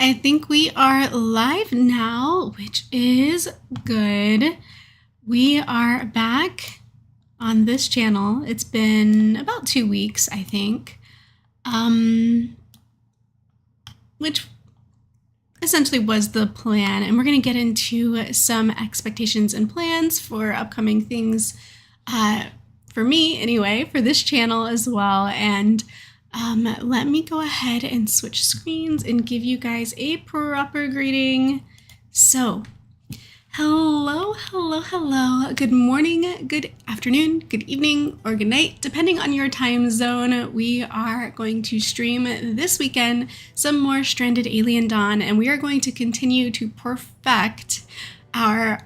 I think we are live now, which is good. We are back on this channel. It's been about 2 weeks, I think, which essentially was the plan. And we're going to get into some expectations and plans for upcoming things, for me anyway, for this channel as well. And let me go ahead and switch screens and give you guys a proper greeting. So, hello. Good morning, good afternoon, good evening, or good night, depending on your time zone. We are going to stream this weekend some more Stranded Alien Dawn, and we are going to continue to perfect our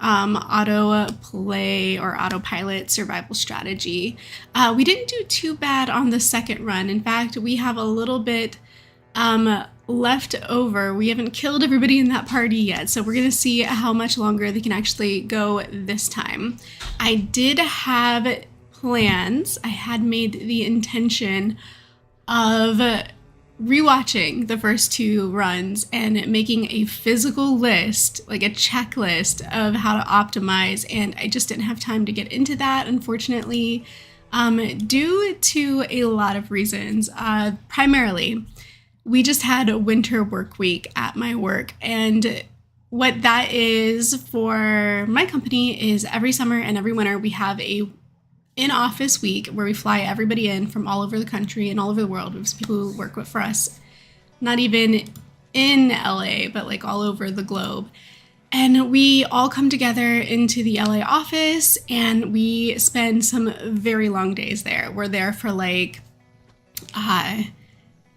autopilot survival strategy. We didn't do too bad on the second run. In fact, we have a little bit left over. We haven't killed everybody in that party yet, so we're going to see how much longer they can actually go this time. I did have plans. I had made the intention of rewatching the first 2 runs and making a physical list, like a checklist of how to optimize, and I just didn't have time to get into that, unfortunately, due to a lot of reasons. Primarily, we just had a winter work week at my work, and what that is for my company is every summer and every winter we have a in-office week where we fly everybody in from all over the country and all over the world. We have people who work for us, not even in LA, but like all over the globe. And we all come together into the LA office and we spend some very long days there. We're there for like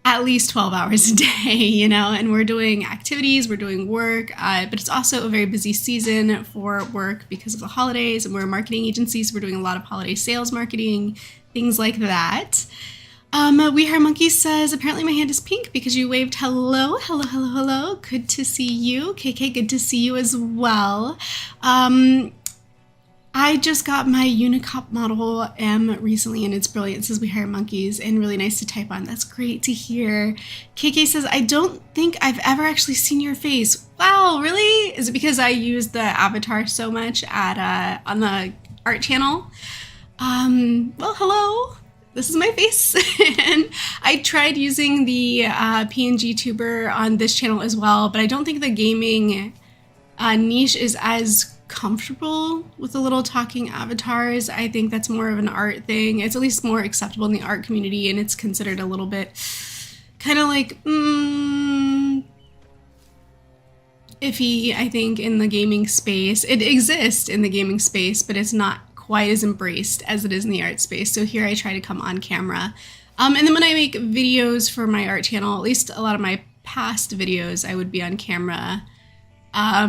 at least 12 hours a day, you know, and we're doing activities, we're doing work, but it's also a very busy season for work because of the holidays, and we're a marketing agency, so we're doing a lot of holiday sales marketing, things like that. We Hear Monkeys says, apparently my hand is pink because you waved hello. Good to see you. KK, good to see you as well. I just got my Unicop Model M recently, and it's brilliant. It says We Hire Monkeys, and really nice to type on. That's great to hear. KK says, I don't think I've ever actually seen your face. Wow, really? Is it because I use the avatar so much at on the art channel? Well, hello. This is my face. And I tried using the PNG tuber on this channel as well, but I don't think the gaming niche is as comfortable with the little talking avatars. I think that's more of an art thing. It's at least more acceptable in the art community, and it's considered a little bit kind of like iffy, I think, in the gaming space. It exists in the gaming space, but it's not quite as embraced as it is in the art space. So here I try to come on camera. And then when I make videos for my art channel, at least a lot of my past videos, I would be on camera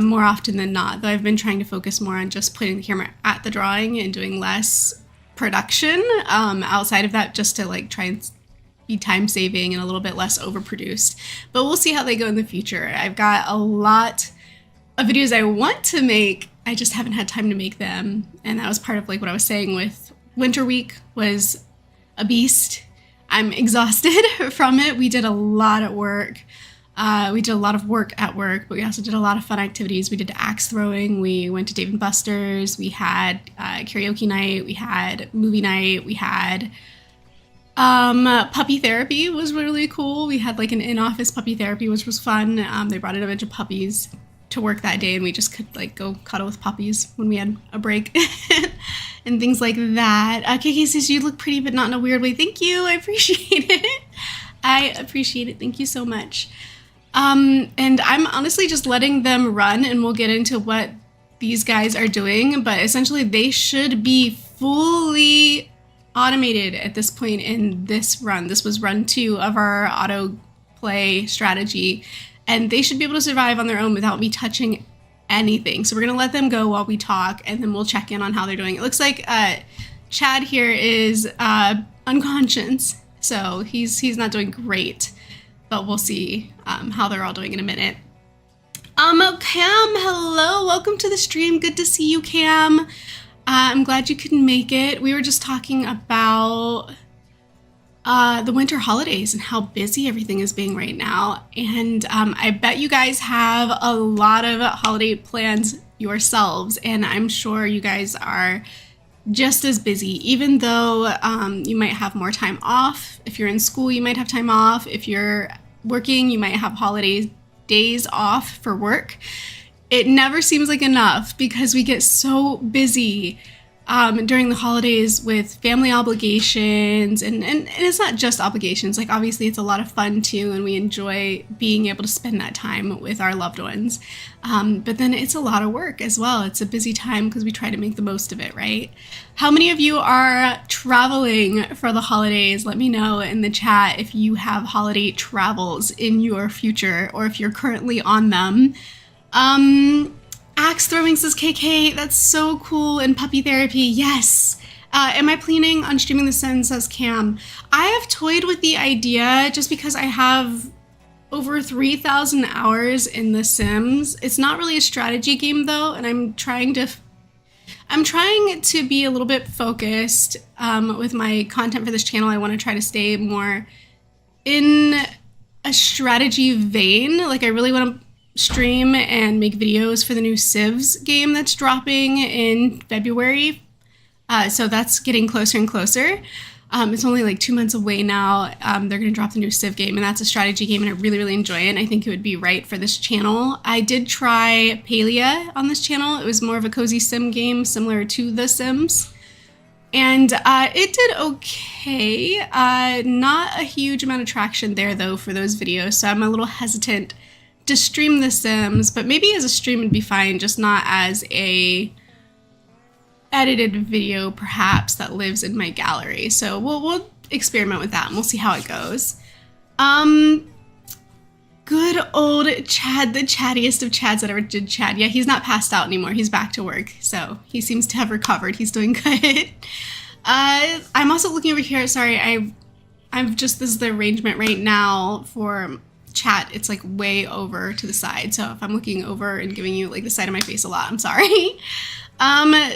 more often than not, though I've been trying to focus more on just putting the camera at the drawing and doing less production outside of that, just to like try and be time saving and a little bit less overproduced. But we'll see how they go in the future. I've got a lot of videos I want to make, I just haven't had time to make them, and that was part of like what I was saying with Winter Week was a beast. I'm exhausted from it. We did a lot at work. We did a lot of work at work, but we also did a lot of fun activities. We did axe throwing. We went to Dave & Buster's. We had karaoke night. We had movie night. We had puppy therapy was really cool. We had like an in-office puppy therapy, which was fun. They brought in a bunch of puppies to work that day, and we just could like go cuddle with puppies when we had a break and things like that. KK says, you look pretty, but not in a weird way. Thank you. I appreciate it. I appreciate it. Thank you so much. And I'm honestly just letting them run, and we'll get into what these guys are doing, but essentially they should be fully automated at this point in this run. This was run 2 of our auto play strategy, and they should be able to survive on their own without me touching anything. So we're going to let them go while we talk, and then we'll check in on how they're doing. It looks like Chad here is unconscious, so he's not doing great. But we'll see how they're all doing in a minute. Cam, hello. Welcome to the stream. Good to see you, Cam. I'm glad you could make it. We were just talking about the winter holidays and how busy everything is being right now. And I bet you guys have a lot of holiday plans yourselves, and I'm sure you guys are just as busy, even though you might have more time off. If you're in school, you might have time off. If you're working, you might have holiday days off for work. It never seems like enough because we get so busy during the holidays with family obligations, and it's not just obligations. Like, obviously it's a lot of fun too, and we enjoy being able to spend that time with our loved ones, but then it's a lot of work as well. It's a busy time because we try to make the most of it, right? How many of you are traveling for the holidays? Let me know in the chat if you have holiday travels in your future or if you're currently on them. Axe throwing, says KK, that's so cool. And puppy therapy, yes. Am I planning on streaming The Sims, says Cam. I have toyed with the idea just because I have over 3,000 hours in The Sims. It's not really a strategy game though, and I'm trying to be a little bit focused with my content for this channel. I want to try to stay more in a strategy vein. Like, I really want to stream and make videos for the new Civs game that's dropping in February. So that's getting closer and closer. It's only like 2 months away now. They're going to drop the new Civ game, and that's a strategy game, and I really, really enjoy it. And I think it would be right for this channel. I did try Palia on this channel. It was more of a cozy sim game similar to The Sims. And it did okay. Not a huge amount of traction there, though, for those videos. So I'm a little hesitant to stream The Sims, but maybe as a stream would be fine, just not as a edited video perhaps that lives in my gallery. So we'll experiment with that and we'll see how it goes. Good old Chad, the chattiest of Chads that ever did Chad. Yeah, he's not passed out anymore. He's back to work, so he seems to have recovered. He's doing good. I'm also looking over here. Sorry, I've just, this is the arrangement right now for chat. It's like way over to the side, so if I'm looking over and giving you like the side of my face a lot, I'm sorry.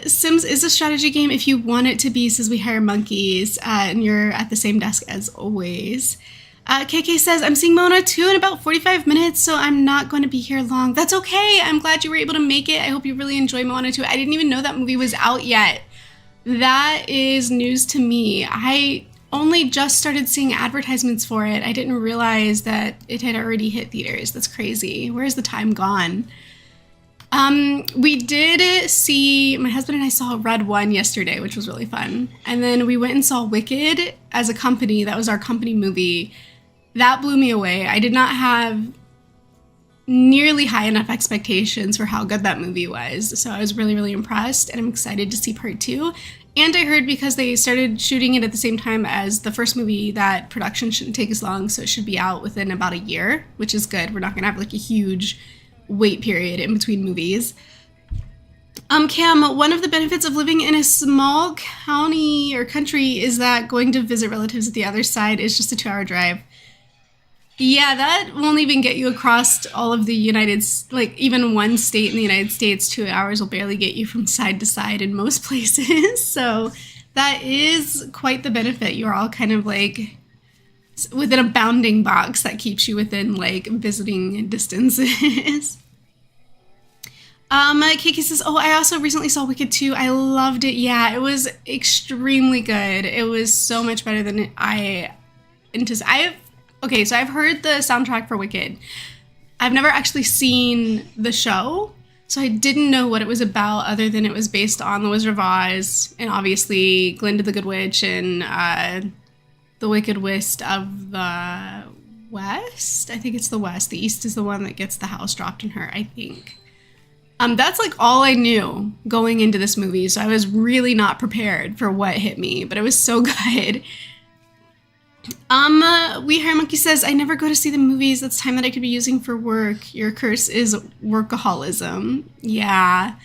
Sims is a strategy game if you want it to be, says We Hire Monkeys, and you're at the same desk as always. KK says, I'm seeing Mona 2 in about 45 minutes, so I'm not going to be here long. That's okay. I'm glad you were able to make it. I hope you really enjoy Moana 2. I didn't even know that movie was out yet. That is news to me. I only just started seeing advertisements for it. I didn't realize that it had already hit theaters. That's crazy. Where's the time gone? We did see, my husband and I saw Red 1 yesterday, which was really fun. And then we went and saw Wicked as a company. That was our company movie. That blew me away. I did not have nearly high enough expectations for how good that movie was. So I was really, really impressed, and I'm excited to see part 2. And I heard because they started shooting it at the same time as the first movie that production shouldn't take as long, so it should be out within about a year, which is good. We're not going to have like a huge wait period in between movies. Cam, one of the benefits of living in a small county or country is that going to visit relatives at the other side is just a 2-hour drive. Yeah, that won't even get you across all of the like even one state in the United States. 2 hours will barely get you from side to side in most places. So that is quite the benefit. You're all kind of like within a bounding box that keeps you within like visiting distances. Kiki says, oh, I also recently saw Wicked 2. I loved it. Yeah, it was extremely good. It was so much better than I anticipated. Okay, so I've heard the soundtrack for Wicked. I've never actually seen the show, so I didn't know what it was about other than it was based on The Wizard of Oz and obviously Glinda the Good Witch and the Wicked Witch of the West. I think it's the West. The East is the one that gets the house dropped on her, I think. That's like all I knew going into this movie, so I was really not prepared for what hit me, but it was so good. We Hire Monkey says, I never go to see the movies. That's time that I could be using for work. Your curse is workaholism. Yeah.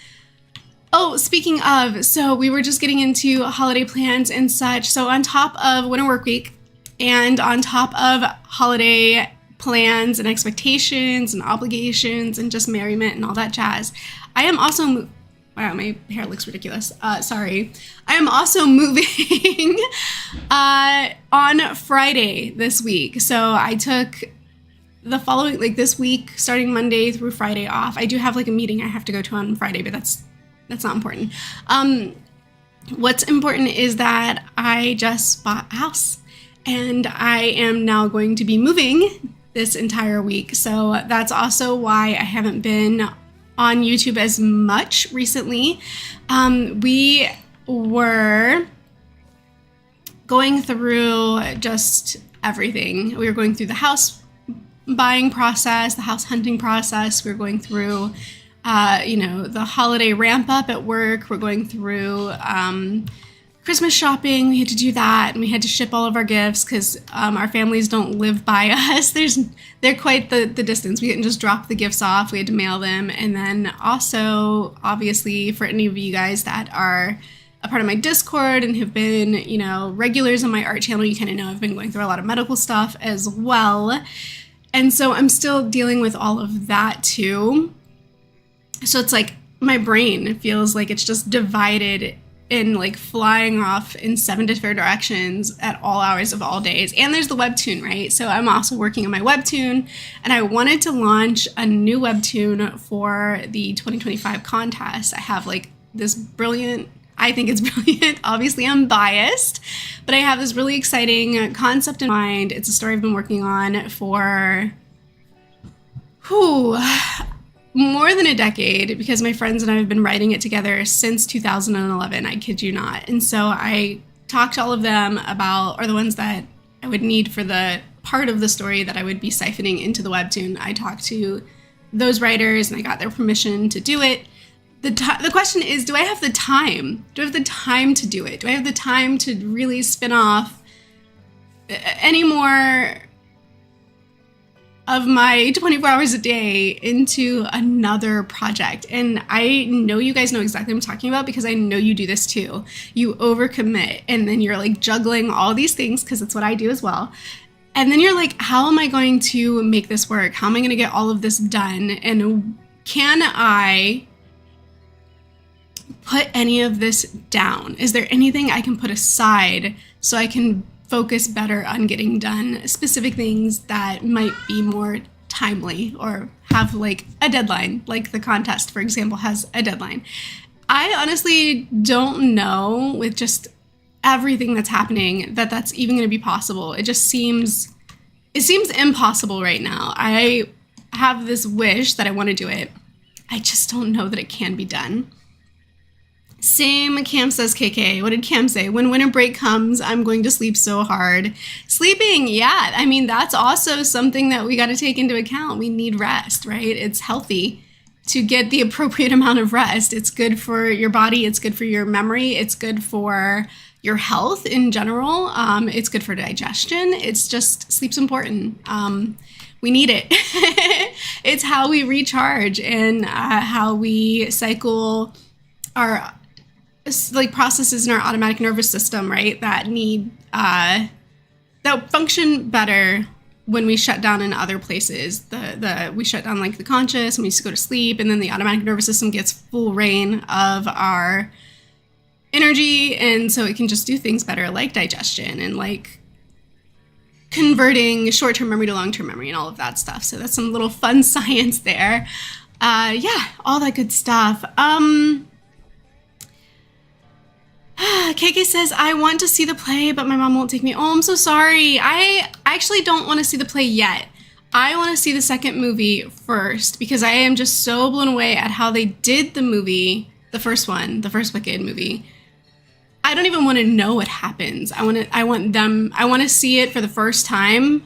Oh, speaking of, so we were just getting into holiday plans and such. So on top of Winter Work Week and on top of holiday plans and expectations and obligations and just merriment and all that jazz, I am also wow, my hair looks ridiculous. Sorry. I am also moving On Friday this week. So I took the following, like this week, starting Monday through Friday off. I do have like a meeting I have to go to on Friday, but that's not important. What's important is that I just bought a house and I am now going to be moving this entire week. So that's also why I haven't been on YouTube as much recently. We were going through just everything. We were going through the house buying process, the house hunting process. We're going through, the holiday ramp up at work. We're going through Christmas shopping. We had to do that, and we had to ship all of our gifts because our families don't live by us. They're quite the distance. We didn't just drop the gifts off. We had to mail them, and then also, obviously, for any of you guys that are a part of my Discord and have been, regulars on my art channel, you kind of know I've been going through a lot of medical stuff as well. And so I'm still dealing with all of that too. So it's like my brain feels like it's just divided and like flying off in 7 different directions at all hours of all days. And there's the webtoon, right? So I'm also working on my webtoon, and I wanted to launch a new webtoon for the 2025 contest. I have like this brilliant, I think it's brilliant. Obviously, I'm biased, but I have this really exciting concept in mind. It's a story I've been working on for more than a decade, because my friends and I have been writing it together since 2011. I kid you not. And so I talked to all of them about, or the ones that I would need for the part of the story that I would be siphoning into the webtoon. I talked to those writers and I got their permission to do it. The question is, do I have the time? Do I have the time to do it? Do I have the time to really spin off any more of my 24 hours a day into another project? And I know you guys know exactly what I'm talking about, because I know you do this too. You overcommit, and then you're like juggling all these things, because it's what I do as well. And then you're like, how am I going to make this work? How am I going to get all of this done? And can I put any of this down? Is there anything I can put aside so I can focus better on getting done specific things that might be more timely or have like a deadline, like the contest, for example, has a deadline? I honestly don't know, with just everything that's happening, that that's even going to be possible. It seems impossible right now. I have this wish that I want to do it. I just don't know that it can be done. Same, Cam says, KK. What did Cam say? When winter break comes, I'm going to sleep so hard. Sleeping, yeah. I mean, that's also something that we got to take into account. We need rest, right? It's healthy to get the appropriate amount of rest. It's good for your body. It's good for your memory. It's good for your health in general. It's good for digestion. It's just, sleep's important. We need it. It's how we recharge and how we cycle our like processes in our automatic nervous system, right? That need that function better when we shut down in other places. We shut down like the conscious and we just go to sleep, and then the automatic nervous system gets full reign of our energy, and so it can just do things better, like digestion and like converting short-term memory to long-term memory and all of that stuff. So that's some little fun science there. Yeah, all that good stuff. KK says, I want to see the play, but my mom won't take me. Oh, I'm so sorry. I actually don't want to see the play yet. I want to see the second movie first, because I am just so blown away at how they did the movie, the first one, the first Wicked movie. I don't even want to know what happens. I want to see it for the first time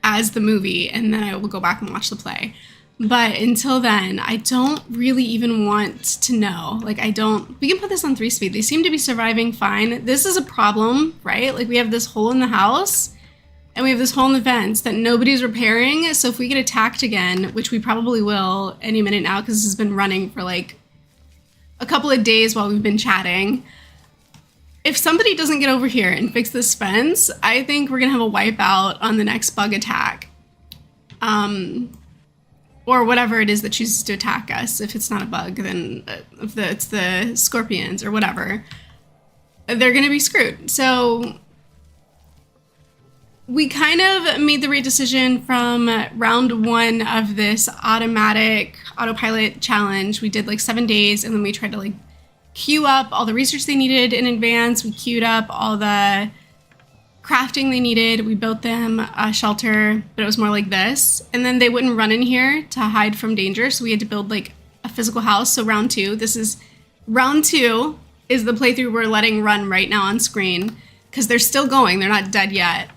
as the movie, and then I will go back and watch the play. But until then, I don't really even want to know. Like, we can put this on 3-speed. They seem to be surviving fine. This is a problem, right? Like, we have this hole in the house, and we have this hole in the fence that nobody's repairing. So if we get attacked again, which we probably will any minute now, because this has been running for like a couple of days while we've been chatting. If somebody doesn't get over here and fix this fence, I think we're going to have a wipeout on the next bug attack. Or whatever it is that chooses to attack us. If it's not a bug, then it's the scorpions or whatever. They're going to be screwed. So we kind of made the right decision from round 1 of this autopilot challenge. We did like 7 days, and then we tried to like queue up all the research they needed in advance. We queued up all the crafting they needed. We built them a shelter, but it was more like this. And then they wouldn't run in here to hide from danger, so we had to build like a physical house. So round 2, this is round 2 is the playthrough we're letting run right now on screen, because they're still going. They're not dead yet.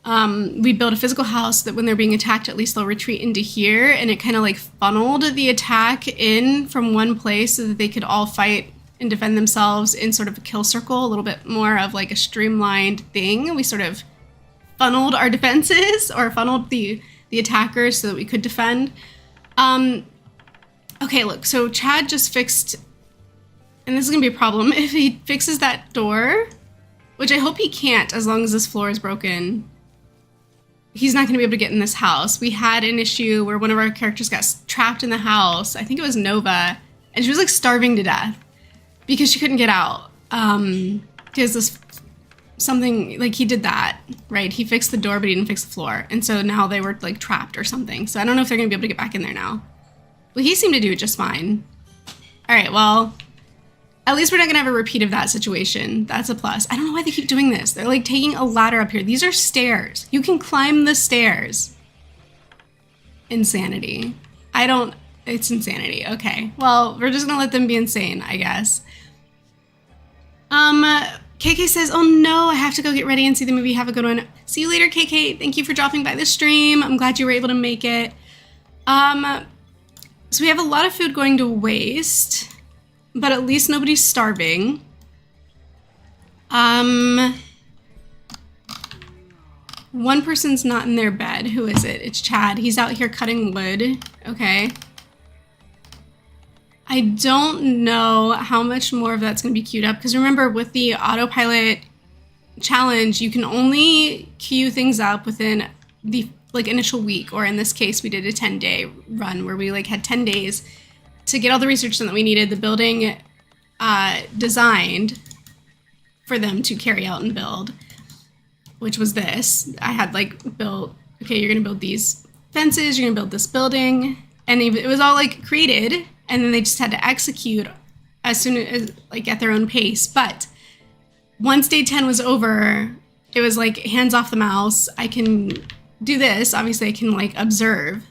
We built a physical house that when they're being attacked, at least they'll retreat into here, and it kind of like funneled the attack in from one place so that they could all fight and defend themselves in sort of a kill circle, a little bit more of like a streamlined thing. We sort of funneled our defenses, or funneled the attackers so that we could defend. Okay, look, so Chad just fixed, and this is gonna be a problem if he fixes that door, which I hope he can't as long as this floor is broken. He's not going to be able to get in this house. We had an issue where one of our characters got trapped in the house. I think it was Nova, and she was like starving to death because she couldn't get out. Because this something like he did that, right? He fixed the door, but he didn't fix the floor, and so now they were like trapped or something. So I don't know if they're going to be able to get back in there now. Well, he seemed to do it just fine. All right, well, at least we're not going to have a repeat of that situation. That's a plus. I don't know why they keep doing this. They're like taking a ladder up here. These are stairs. You can climb the stairs. Insanity. It's insanity. Okay. Well, we're just going to let them be insane, I guess. KK says, oh no, I have to go get ready and see the movie. Have a good one. See you later, KK. Thank you for dropping by the stream. I'm glad you were able to make it. So we have a lot of food going to waste, but at least nobody's starving. One person's not in their bed. Who is it? It's Chad. He's out here cutting wood. Okay. I don't know how much more of that's going to be queued up, because remember, with the autopilot challenge, you can only queue things up within the like initial week, or in this case, we did a 10-day run where we like had 10 days to get all the research done that we needed, the building designed for them to carry out and build, which was this. I had like built, okay, you're gonna build these fences, you're gonna build this building, and it was all like created, and then they just had to execute as soon as like at their own pace. But once day 10 was over, it was like hands off the mouse. I can do this, obviously I can like observe,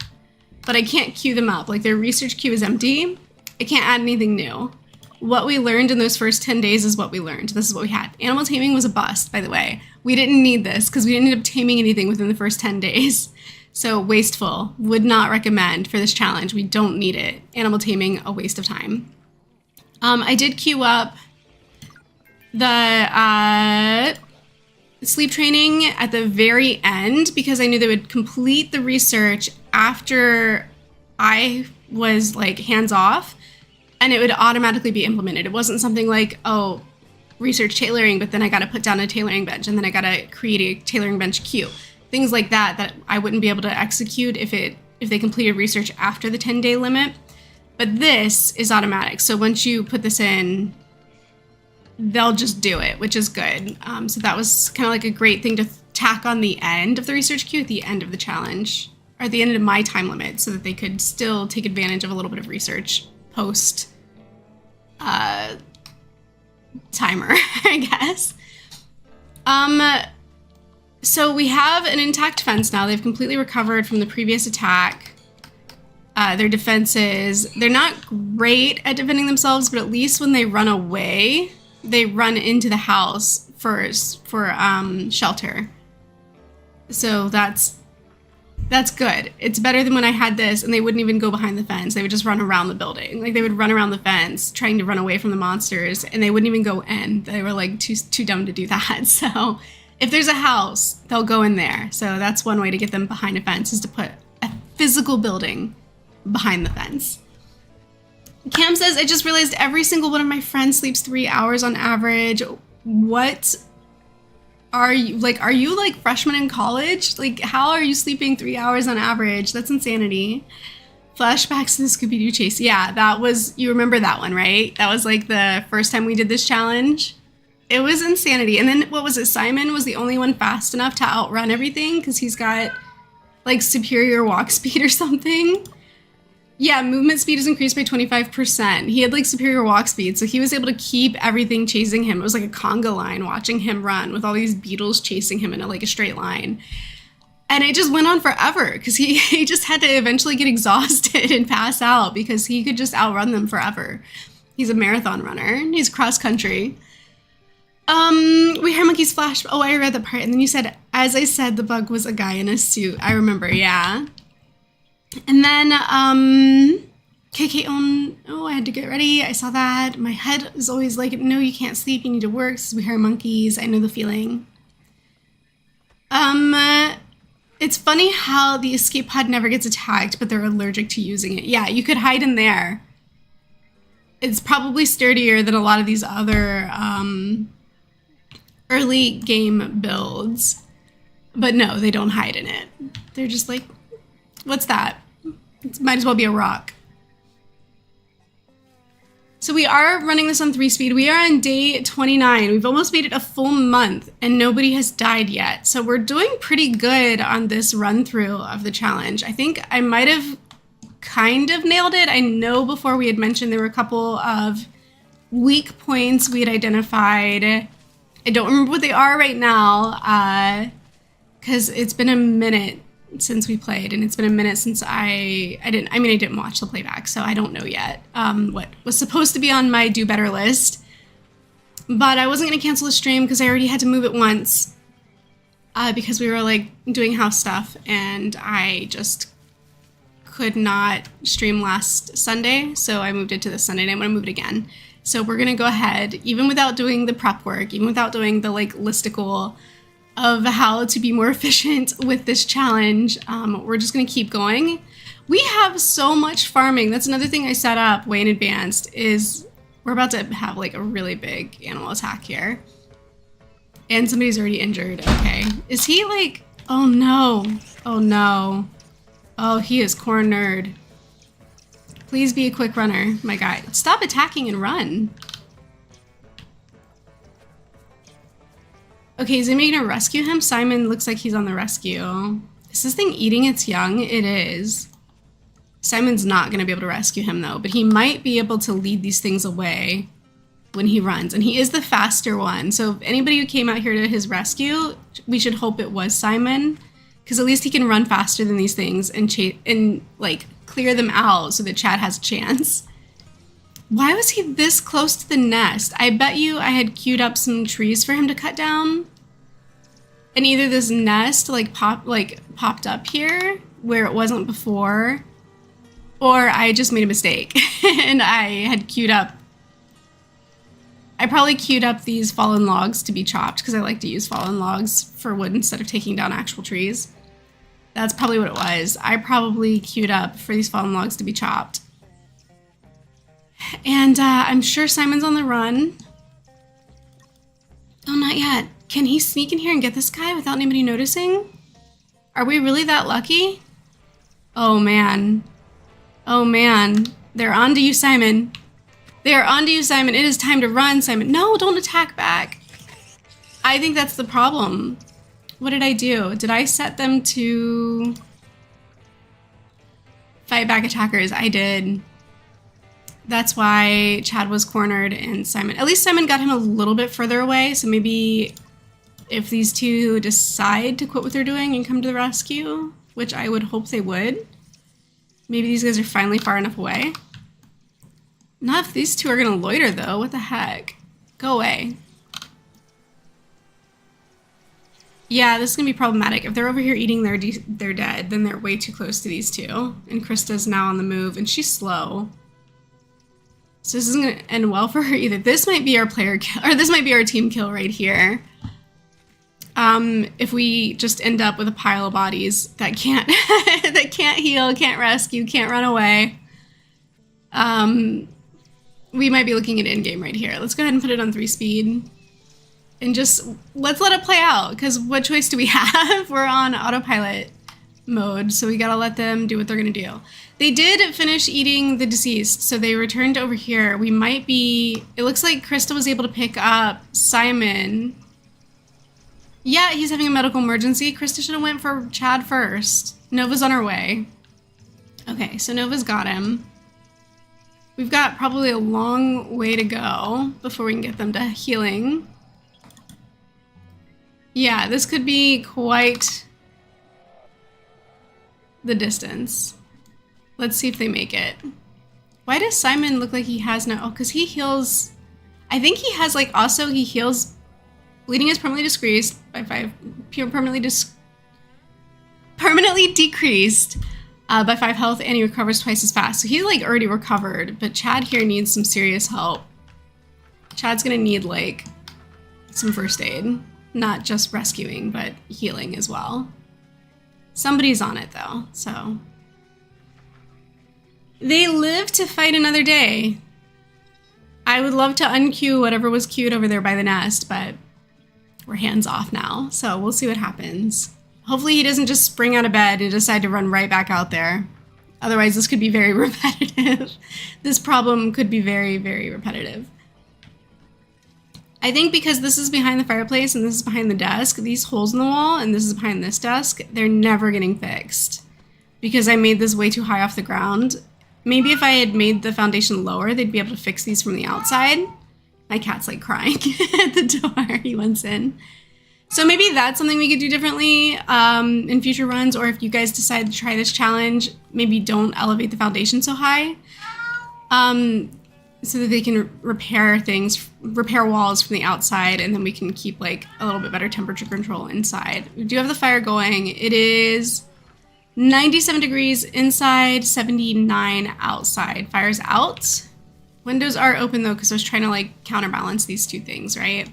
but I can't queue them up. Like their research queue is empty. I can't add anything new. What we learned in those first 10 days is what we learned. This is what we had. Animal taming was a bust, by the way. We didn't need this because we didn't end up taming anything within the first 10 days. So wasteful. Would not recommend for this challenge. We don't need it. Animal taming, a waste of time. I did queue up the sleep training at the very end because I knew they would complete the research after I was like hands off, and it would automatically be implemented. It wasn't something like, oh, research tailoring, but then I got to put down a tailoring bench, and then I got to create a tailoring bench queue. Things like that I wouldn't be able to execute if they completed research after the 10-day limit. But this is automatic. So once you put this in, they'll just do it, which is good. So that was kind of like a great thing to tack on the end of the research queue at the end of the challenge, or at the end of my time limit, so that they could still take advantage of a little bit of research post timer, I guess. So we have an intact fence now. They've completely recovered from the previous attack. Their defenses, they're not great at defending themselves, but at least when they run away, they run into the house first for shelter. So that's good. It's better than when I had this and they wouldn't even go behind the fence. They would just run around the building. Like they would run around the fence trying to run away from the monsters, and they wouldn't even go in. They were like too dumb to do that. So if there's a house, they'll go in there. So that's one way to get them behind a fence, is to put a physical building behind the fence. Cam says, I just realized every single one of my friends sleeps 3 hours on average. What are you like freshmen in college? Like, how are you sleeping 3 hours on average? That's insanity. Flashbacks to the Scooby-Doo chase. Yeah, that was, you remember that one, right? That was like the first time we did this challenge. It was insanity. And then what was it? Simon was the only one fast enough to outrun everything because he's got like superior walk speed or something. Yeah, movement speed is increased by 25%. He had like superior walk speed, so he was able to keep everything chasing him. It was like a conga line watching him run with all these beetles chasing him in like a straight line. And it just went on forever because he just had to eventually get exhausted and pass out because he could just outrun them forever. He's a marathon runner. He's cross country. We hear monkeys flash. Oh, I read the part. And then you said, as I said, the bug was a guy in a suit. I remember, yeah. And then, KK, oh, I had to get ready. I saw that. My head is always like, no, you can't sleep. You need to work. So we hear monkeys. I know the feeling. It's funny how the escape pod never gets attacked, but they're allergic to using it. Yeah, you could hide in there. It's probably sturdier than a lot of these other, early game builds. But no, they don't hide in it. They're just like, what's that? It might as well be a rock. So we are running this on 3-speed. We are on day 29. We've almost made it a full month and nobody has died yet. So we're doing pretty good on this run through of the challenge. I think I might have kind of nailed it. I know before we had mentioned there were a couple of weak points we had identified. I don't remember what they are right now because it's been a minute since we played, and it's been a minute since I didn't watch the playback, so I don't know yet what was supposed to be on my do better list. But I wasn't going to cancel the stream because I already had to move it once because we were like doing house stuff, and I just could not stream last Sunday, so I moved it to this Sunday, and I'm going to move it again. So we're going to go ahead, even without doing the prep work, even without doing the like listicle of how to be more efficient with this challenge. We're just going to keep going. We have so much farming. That's another thing I set up way in advance is we're about to have like a really big animal attack here. And somebody's already injured. Okay. Is he like, oh no. Oh no. Oh, he is cornered. Please be a quick runner, my guy. Stop attacking and run. Okay, is anybody gonna rescue him? Simon looks like he's on the rescue. Is this thing eating its young? It is. Simon's not gonna be able to rescue him though, but he might be able to lead these things away when he runs. And he is the faster one. So if anybody who came out here to his rescue, we should hope it was Simon, because at least he can run faster than these things and like clear them out so that Chad has a chance. Why was he this close to the nest? I bet you I had queued up some trees for him to cut down. And either this nest popped up here where it wasn't before, or I just made a mistake and I had queued up. I probably queued up these fallen logs to be chopped because I like to use fallen logs for wood instead of taking down actual trees. That's probably what it was. I probably queued up for these fallen logs to be chopped. And I'm sure Simon's on the run. Oh, not yet. Can he sneak in here and get this guy without anybody noticing? Are we really that lucky? Oh, man. Oh, man. They're on to you, Simon. They are on to you, Simon. It is time to run, Simon. No, don't attack back. I think that's the problem. What did I do? Did I set them to fight back attackers? I did. That's why Chad was cornered and Simon, at least Simon got him a little bit further away. So maybe if these two decide to quit what they're doing and come to the rescue, which I would hope they would, maybe these guys are finally far enough away. Not if these two are gonna loiter though, what the heck? Go away. Yeah, this is gonna be problematic. If they're over here eating they're dead, then they're way too close to these two. And Krista's now on the move and she's slow. So this isn't going to end well for her either. This might be our player kill, or this might be our team kill right here. If we just end up with a pile of bodies that can't that can't heal, can't rescue, can't run away. We might be looking at endgame right here. Let's go ahead and put it on 3-speed. And just, let's let it play out, because what choice do we have? We're on autopilot. mode, so we gotta let them do what they're gonna do. They did finish eating the deceased, so they returned over here. We might be... It looks like Krista was able to pick up Simon. Yeah, he's having a medical emergency. Krista should have went for Chad first. Nova's on her way. Okay, so Nova's got him. We've got probably a long way to go before we can get them to healing. Yeah, this could be quite the distance. Let's see if they make it. Why does Simon look like he has no... Oh, because he heals... I think he has, like, also he heals... Bleeding is permanently decreased by 5... Permanently decreased by 5 health, and he recovers twice as fast. So he's, like, already recovered, but Chad here needs some serious help. Chad's gonna need, like, some first aid. Not just rescuing, but healing as well. Somebody's on it, though, so... They live to fight another day. I would love to unqueue whatever was queued over there by the nest, but we're hands off now, so we'll see what happens. Hopefully he doesn't just spring out of bed and decide to run right back out there. Otherwise, this could be very repetitive. This problem could be very, very repetitive. I think because this is behind the fireplace and this is behind the desk, these holes in the wall and this is behind this desk, they're never getting fixed. Because I made this way too high off the ground. Maybe if I had made the foundation lower, they'd be able to fix these from the outside. My cat's like crying at the door. He went in. So maybe that's something we could do differently in future runs, or if you guys decide to try this challenge, maybe don't elevate the foundation so high. So that they can repair things, repair walls from the outside, and then we can keep like a little bit better temperature control inside. We do have the fire going. It is 97 degrees inside, 79 outside. Fire's out. Windows are open though, because I was trying to like counterbalance these two things, right?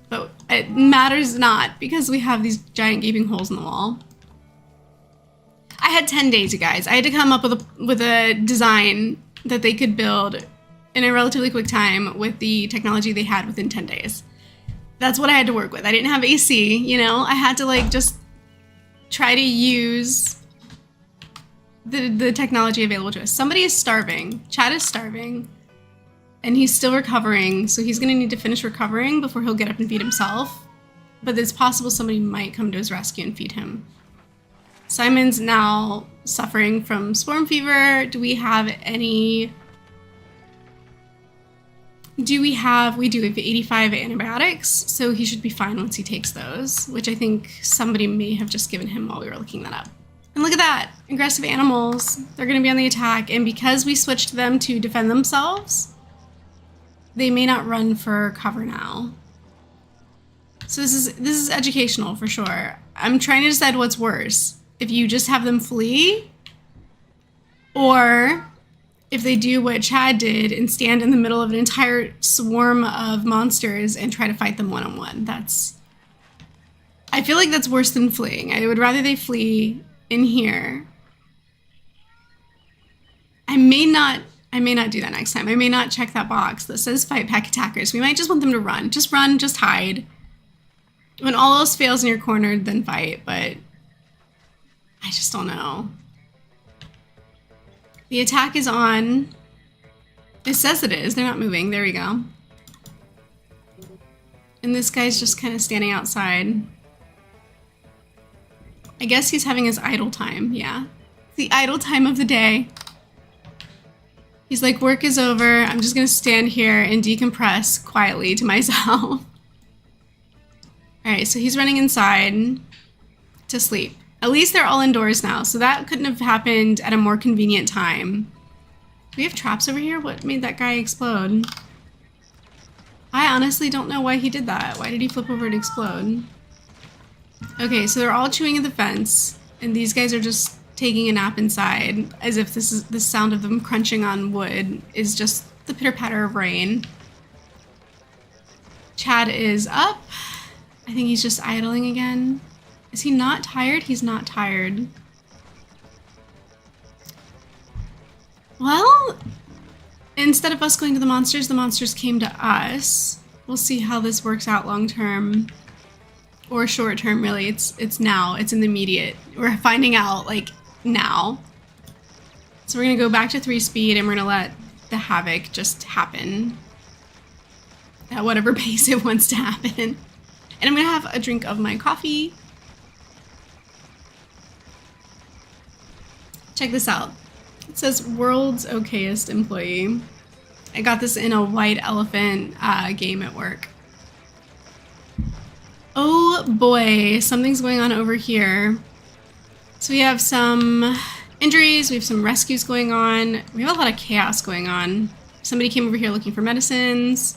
But it matters not because we have these giant gaping holes in the wall. I had 10 days, you guys. I had to come up with a design that they could build in a relatively quick time with the technology they had within 10 days. That's what I had to work with. I didn't have AC, you know? I had to like just try to use the technology available to us. Somebody is starving. Chad is starving. And he's still recovering, so he's gonna need to finish recovering before he'll get up and feed himself. But it's possible somebody might come to his rescue and feed him. Simon's now suffering from swarm fever. Do we have any... We do. We have 85 antibiotics, so he should be fine once he takes those, which I think somebody may have just given him while we were looking that up. And look at that, aggressive animals. They're gonna be on the attack, and because we switched them to defend themselves, they may not run for cover now. So this is educational for sure. I'm trying to decide what's worse. If you just have them flee, or if they do what Chad did and stand in the middle of an entire swarm of monsters and try to fight them one-on-one. I feel like that's worse than fleeing. I would rather they flee in here. I may not do that next time. I may not check that box that says fight pack attackers. We might just want them to run. Just run, just hide. When all else fails and you're cornered, then fight, but I just don't know. The attack is on. It says it is. They're not moving. There we go. And this guy's just kind of standing outside. I guess he's having his idle time. Yeah. The idle time of the day. He's like, work is over. I'm just going to stand here and decompress quietly to myself. All right, so he's running inside to sleep. At least they're all indoors now, so that couldn't have happened at a more convenient time. Do we have traps over here? What made that guy explode? I honestly don't know why he did that. Why did he flip over and explode? Okay, so they're all chewing at the fence, and these guys are just taking a nap inside, as if the sound of them crunching on wood is just the pitter-patter of rain. Chad is up. I think he's just idling again. Is he not tired? He's not tired. Well, instead of us going to the monsters came to us. We'll see how this works out long term. or short term, really. It's now. It's in the immediate. We're finding out like now. So we're gonna go back to 3 speed and we're gonna let the havoc just happen at whatever pace it wants to happen. And I'm gonna have a drink of my coffee. Check this out. It says world's okayest employee. I got this in a white elephant game at work. Oh boy, something's going on over here. So we have some injuries, we have some rescues going on. We have a lot of chaos going on. Somebody came over here looking for medicines.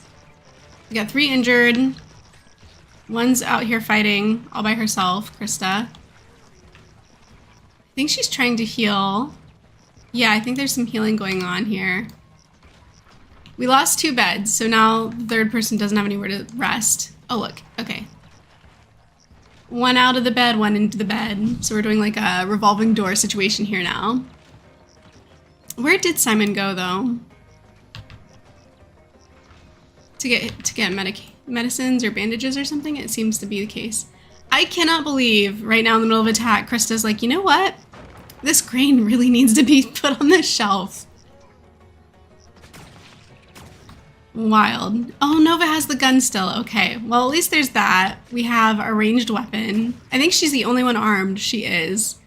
We got 3 injured. One's out here fighting all by herself, Krista. I think she's trying to heal. Yeah, I think there's some healing going on here. We lost 2 beds, so now the third person doesn't have anywhere to rest. Oh, look. Okay. 1 out of the bed, 1 into the bed. So we're doing like a revolving door situation here now. Where did Simon go, though? To get medicines or bandages or something? It seems to be the case. I cannot believe right now in the middle of attack, Krista's like, you know what? This grain really needs to be put on the shelf. Wild. Oh, Nova has the gun still. Okay, well, at least there's that. We have a ranged weapon. I think she's the only one armed. She is.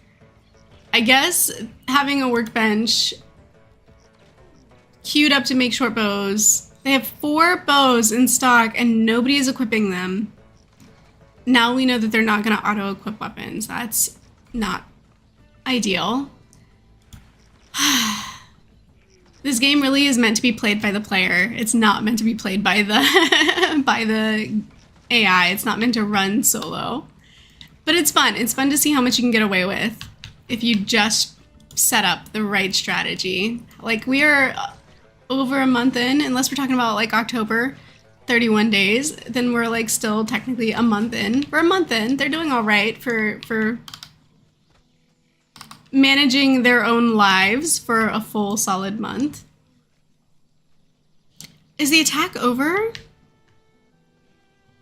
I guess having a workbench queued up to make short bows. They have 4 bows in stock and nobody is equipping them. Now we know that they're not going to auto-equip weapons. That's not ideal. This game really is meant to be played by the player. It's not meant to be played by the by the AI. It's not meant to run solo. But it's fun. It's fun to see how much you can get away with if you just set up the right strategy. Like, we are over a month in, unless we're talking about like October, 31 days, then we're like still technically a month in. We're a month in. They're doing all right for managing their own lives for a full solid month. Is the attack over?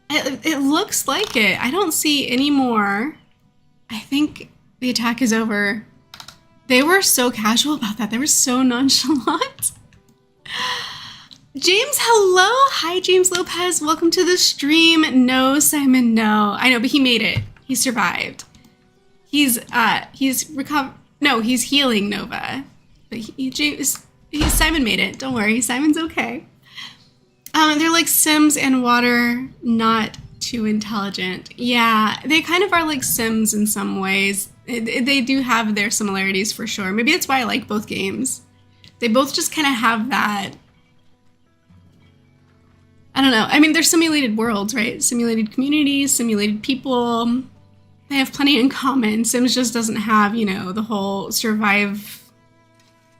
It looks like it. I don't see any more. I think the attack is over. They were so casual about that. They were so nonchalant. James, hello. Hi, James Lopez. Welcome to the stream. No, Simon, no. I know, but he made it. He survived. He's recovered. No, he's healing Nova. But Simon made it. Don't worry, Simon's okay. They're like Sims and water, not too intelligent. Yeah, they kind of are like Sims in some ways. They do have their similarities for sure. Maybe that's why I like both games. They both just kind of have that. I don't know. I mean, they're simulated worlds, right? Simulated communities, simulated people. They have plenty in common. Sims just doesn't have, you know, the whole survive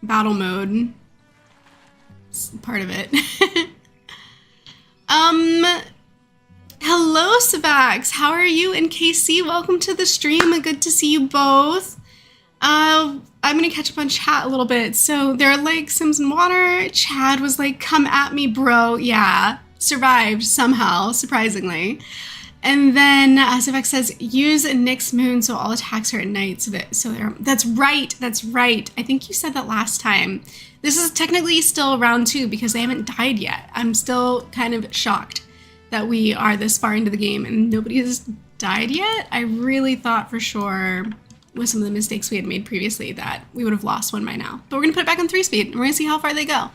battle mode. It's part of it. Hello, Savax. How are you? And KC, welcome to the stream. Good to see you both. I'm gonna catch up on chat a little bit. So they're like Sims and water. Chad was like, come at me, bro. Yeah, survived somehow, surprisingly. And then Savax says, use Nick's moon so all attacks are at night. That's right. That's right. I think you said that last time. This is technically still round 2 because they haven't died yet. I'm still kind of shocked that we are this far into the game and nobody has died yet. I really thought for sure with some of the mistakes we had made previously that we would have lost one by now. But we're gonna put it back on 3 speed and we're gonna see how far they go.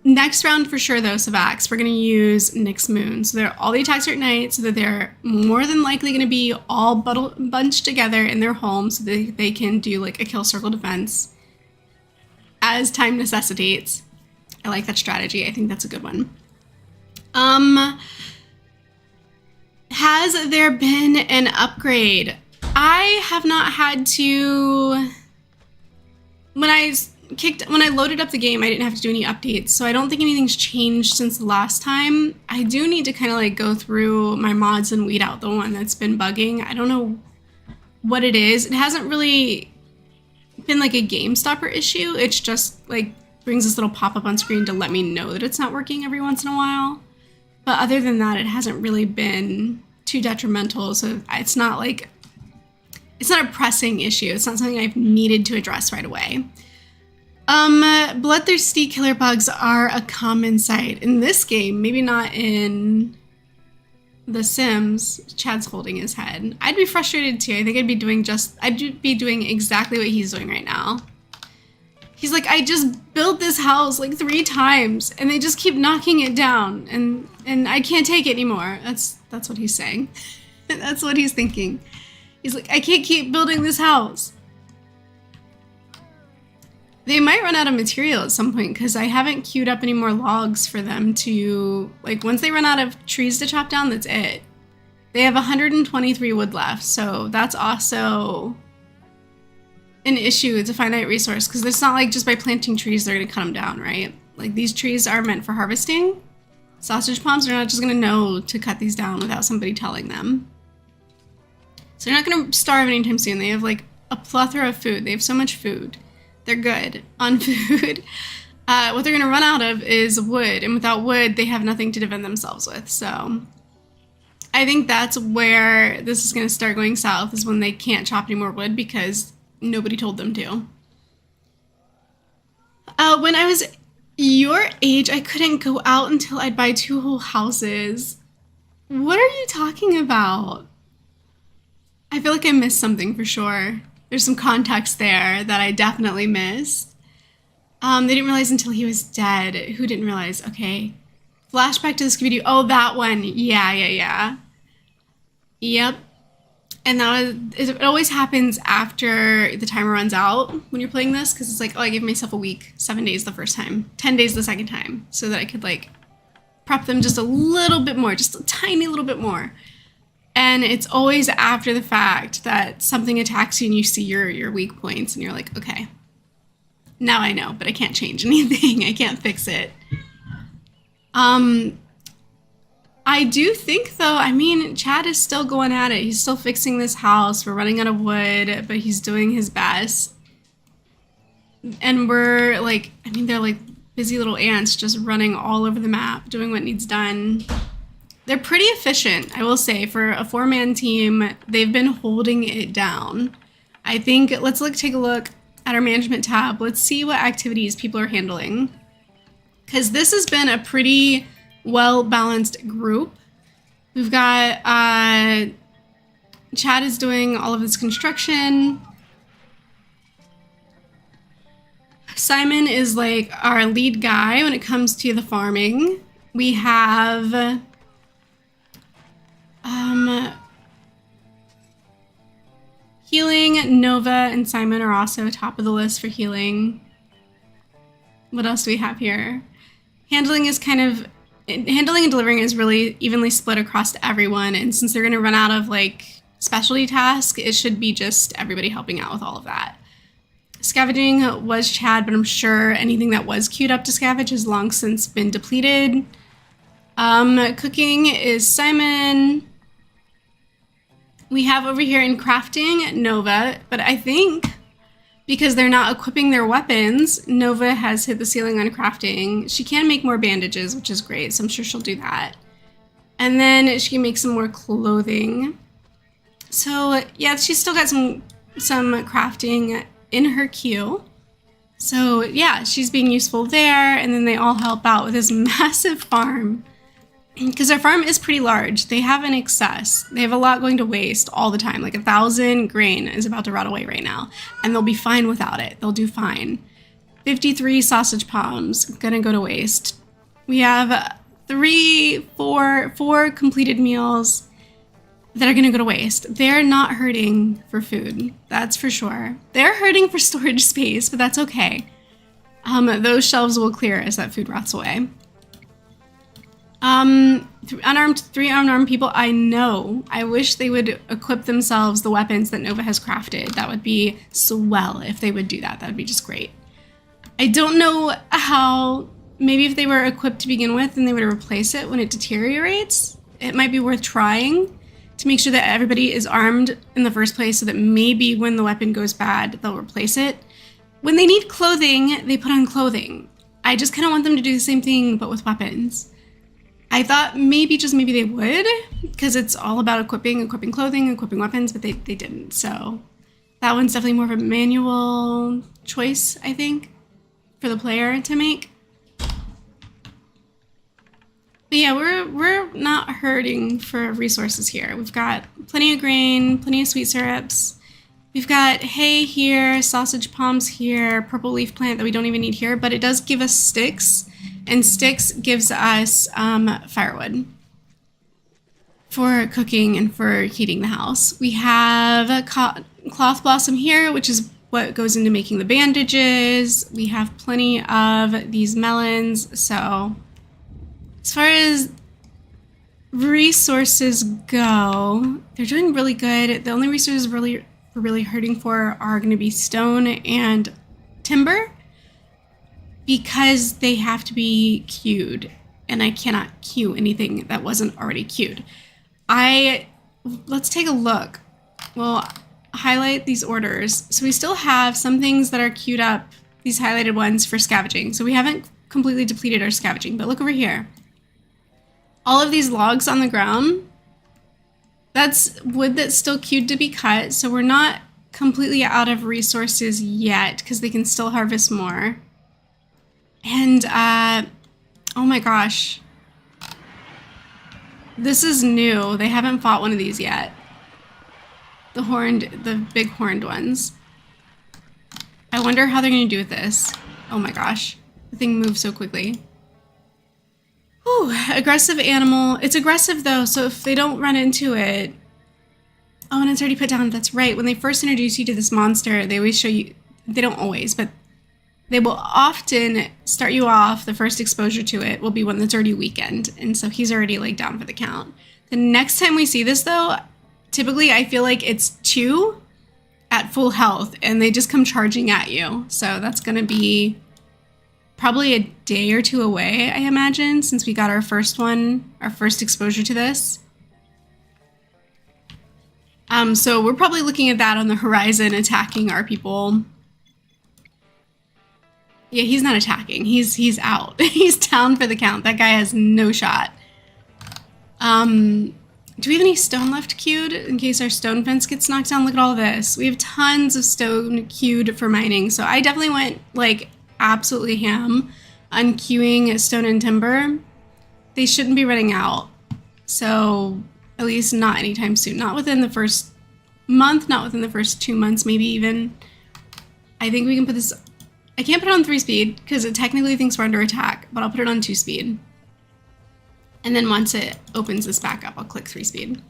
Next round for sure though, Savax, we're gonna use Nick's moon. So all the attacks are at night so that they're more than likely gonna be all bunched together in their home so that they can do like a kill circle defense as time necessitates. I like that strategy. I think that's a good one. Has there been an upgrade? I have not had to. When I loaded up the game, I didn't have to do any updates, so I don't think anything's changed since the last time. I do need to kind of like go through my mods and weed out the one that's been bugging. I don't know what it is. It hasn't really been like a game stopper issue. It's just like brings this little pop-up on screen to let me know that it's not working every once in a while. But other than that, it hasn't really been too detrimental. So it's not like, it's not a pressing issue. It's not something I've needed to address right away. Bloodthirsty killer bugs are a common sight in this game. Maybe not in The Sims. Chad's holding his head. I'd be frustrated too. I think I'd be doing exactly what he's doing right now. He's like, I just built this house like 3 times and they just keep knocking it down and I can't take it anymore. That's what he's saying. That's what he's thinking. He's like, I can't keep building this house. They might run out of material at some point because I haven't queued up any more logs for them to, like, once they run out of trees to chop down, that's it. They have 123 wood left, so that's also an issue. It's a finite resource because it's not like just by planting trees they're going to cut them down, right? Like, these trees are meant for harvesting. Sausage palms are not just going to know to cut these down without somebody telling them. So they're not going to starve anytime soon. They have, like, a plethora of food. They have so much food. They're good on food. What they're going to run out of is wood. And without wood, they have nothing to defend themselves with. So I think that's where this is going to start going south, is when they can't chop any more wood because nobody told them to. When I was your age, I couldn't go out until I'd buy 2 whole houses. What are you talking about? I feel like I missed something for sure. There's some context there that I definitely missed. They didn't realize until he was dead. Who didn't realize? Okay. Flashback to the Scooby-Doo. Oh, that one. Yeah. Yep. And it always happens after the timer runs out when you're playing this, because it's like, oh, I gave myself a week, 7 days the first time, 10 days the second time, so that I could, like, prep them just a little bit more, just a tiny little bit more. And it's always after the fact that something attacks you and you see your weak points and you're like, okay, now I know, but I can't change anything. I can't fix it. I do think, though, I mean, Chad is still going at it. He's still fixing this house. We're running out of wood, but he's doing his best. And we're like, I mean, they're like busy little ants just running all over the map, doing what needs done. They're pretty efficient, I will say. For a 4-man team, they've been holding it down. I think, let's take a look at our management tab. Let's see what activities people are handling. Because this has been a pretty well-balanced group. We've got, Chad is doing all of this construction. Simon is like our lead guy when it comes to the farming. We have... healing. Nova and Simon are also top of the list for healing. What else do we have here? Handling and delivering is really evenly split across everyone, and since they're going to run out of like specialty tasks, it should be just everybody helping out with all of that. Scavenging was Chad, but I'm sure anything that was queued up to scavenge has long since been depleted. Cooking is Simon. We have over here in crafting, Nova, but I think because they're not equipping their weapons, Nova has hit the ceiling on crafting. She can make more bandages, which is great, so I'm sure she'll do that. And then she can make some more clothing. So yeah, she's still got some crafting in her queue. So yeah, she's being useful there, and then they all help out with this massive farm. Because their farm is pretty large. They have an excess. They have a lot going to waste all the time. Like 1,000 grain is about to rot away right now. And they'll be fine without it. They'll do fine. 53 sausage palms gonna go to waste. We have four completed meals that are gonna go to waste. They're not hurting for food, that's for sure. They're hurting for storage space, but that's okay. Those shelves will clear as that food rots away. Three unarmed people, I know. I wish they would equip themselves the weapons that Nova has crafted. That would be swell if they would do that. That would be just great. I don't know how, maybe if they were equipped to begin with and they would replace it when it deteriorates, it might be worth trying to make sure that everybody is armed in the first place so that maybe when the weapon goes bad, they'll replace it. When they need clothing, they put on clothing. I just kind of want them to do the same thing, but with weapons. I thought maybe, just maybe they would, because it's all about equipping clothing, equipping weapons, but they didn't. So that one's definitely more of a manual choice, I think, for the player to make. But yeah, we're not hurting for resources here. We've got plenty of grain, plenty of sweet syrups. We've got hay here, sausage palms here, purple leaf plant that we don't even need here, but it does give us sticks, and sticks gives us firewood for cooking and for heating the house. We have a cloth blossom here, which is what goes into making the bandages. We have plenty of these melons. So as far as resources go, they're doing really good. The only resources we're really hurting for are going to be stone and timber, because they have to be queued, and I cannot queue anything that wasn't already queued. Let's take a look. We'll highlight these orders. So we still have some things that are queued up, these highlighted ones, for scavenging. So we haven't completely depleted our scavenging, but look over here. All of these logs on the ground, that's wood that's still queued to be cut. So we're not completely out of resources yet, because they can still harvest more. And, oh my gosh. This is new. They haven't fought one of these yet. The big horned ones. I wonder how they're going to do with this. Oh my gosh. The thing moves so quickly. Whew, aggressive animal. It's aggressive though, so if they don't run into it... Oh, and it's already put down. That's right. When they first introduce you to this monster, they always show you... They don't always, but they will often start you off. The first exposure to it will be one that's already weakened, and so he's already like down for the count. The next time we see this though, typically I feel like it's 2 at full health, and they just come charging at you. So that's going to be probably a day or 2 away, I imagine, since we got our first exposure to this. So we're probably looking at that on the horizon, attacking our people. Yeah, he's not attacking. He's out. He's down for the count. That guy has no shot. Do we have any stone left queued in case our stone fence gets knocked down? Look at all this. We have tons of stone queued for mining. So I definitely went like absolutely ham on queuing stone and timber. They shouldn't be running out. So at least not anytime soon. Not within the first month, not within the first 2 months, maybe even. I think we can put this... I can't put it on 3-speed because it technically thinks we're under attack, but I'll put it on 2-speed. And then once it opens this back up, I'll click 3-speed.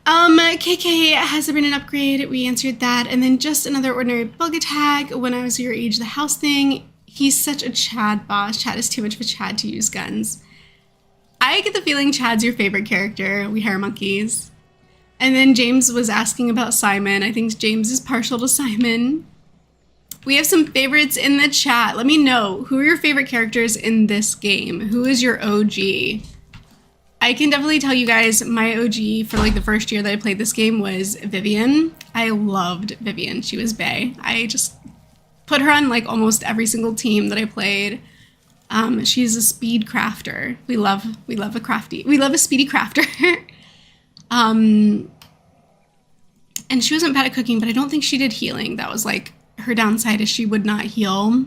KK, has there been an upgrade? We answered that. And then just another ordinary bug attack. When I was your age, the house thing. He's such a Chad boss. Chad is too much of a Chad to use guns. I get the feeling Chad's your favorite character. We hire monkeys. And then James was asking about Simon. I think James is partial to Simon. We have some favorites in the chat. Let me know, who are your favorite characters in this game? Who is your OG? I can definitely tell you guys my OG for like the first year that I played this game was Vivian. I loved Vivian. She was bae. I just put her on like almost every single team that I played. She's a speed crafter. We love a speedy crafter. And she wasn't bad at cooking, but I don't think she did healing. That was like her downside, is she would not heal.